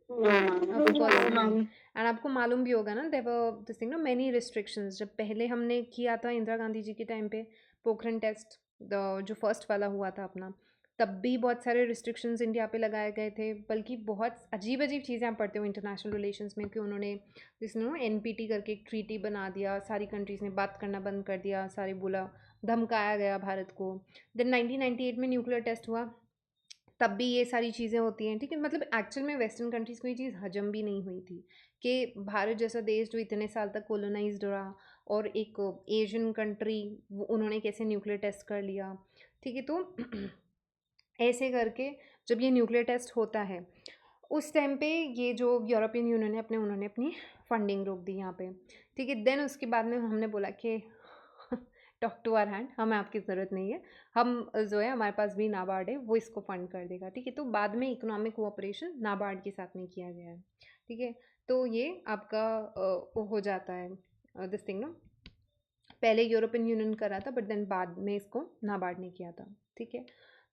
ऑफ कोर्स नहीं। एंड आपको मालूम भी होगा ना, देयर वर दिस थिंग ना मेनी रिस्ट्रिक्शंस। जब पहले हमने किया था इंदिरा गांधी जी के टाइम पे पोखरण टेस्ट, जो फर्स्ट वाला हुआ था अपना, तब भी बहुत सारे रिस्ट्रिक्शंस इंडिया पे लगाए गए थे। बल्कि बहुत अजीब अजीब चीज़ें आप पढ़ते हो इंटरनेशनल रिलेशंस में कि उन्होंने जिसने एनपीटी करके एक ट्रीटी बना दिया, सारी कंट्रीज़ ने बात करना बंद कर दिया, सारे बोला, धमकाया गया भारत को। देन 1998 में न्यूक्लियर टेस्ट हुआ, तब भी ये सारी चीज़ें होती हैं, ठीक है। मतलब एक्चुअल में वेस्टर्न कंट्रीज़ को ये चीज़ हजम भी नहीं हुई थी कि भारत जैसा देश जो इतने साल तक कोलोनाइज्ड रहा, और एक एशियन कंट्री, उन्होंने कैसे न्यूक्लियर टेस्ट कर लिया, ठीक है। तो ऐसे करके जब ये न्यूक्लियर टेस्ट होता है, उस टाइम पे ये जो यूरोपियन यूनियन है उन्होंने अपनी फंडिंग रोक दी यहाँ पे, ठीक है। देन उसके बाद में हमने बोला कि टॉक टू आवर हैंड, हमें आपकी ज़रूरत नहीं है, हम जो है हमारे पास भी नाबार्ड है, वो इसको फंड कर देगा, ठीक है। तो बाद में इकोनॉमिक कोऑपरेशन नाबार्ड के साथ में किया गया है, ठीक है। तो ये आपका हो जाता है दिस थिंग ना, पहले यूरोपियन यूनियन करा था, बट देन बाद में इसको नाबार्ड ने किया था, ठीक है।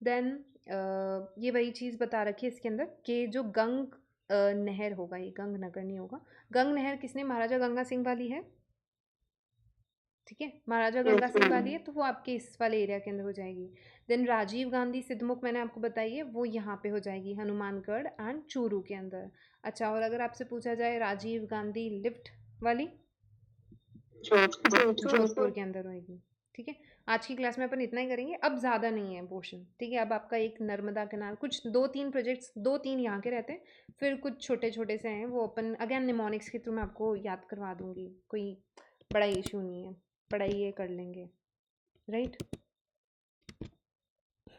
देन ये वही चीज़ बता रखी है इसके अंदर कि जो गंग नहर होगा, ये गंग नगर नहीं होगा, गंग नहर किसने, महाराजा गंगा सिंह वाली है, ठीक है, महाराजा गंगा सिंह वाली है, तो वो आपके इस वाले एरिया के अंदर हो जाएगी। देन राजीव गांधी सिद्धमुख मैंने आपको बताई है, वो यहाँ पे हो जाएगी हनुमानगढ़ एंड चूरू के अंदर। अच्छा, और अगर आपसे पूछा जाए राजीव गांधी लिफ्ट वाली, जोधपुर के अंदर होएगी, ठीक है। आज की क्लास में अपन इतना ही करेंगे, अब ज़्यादा नहीं है पोर्शन, ठीक है। अब आपका एक नर्मदा कैनाल, कुछ 2-3 प्रोजेक्ट्स, 2-3 यहाँ के रहते हैं, फिर कुछ छोटे छोटे से हैं, वो अपन अगेन निमोनिक्स के थ्रू मैं आपको याद करवा दूँगी, कोई बड़ा इशू नहीं है, पढ़ाई ये कर लेंगे, राइट।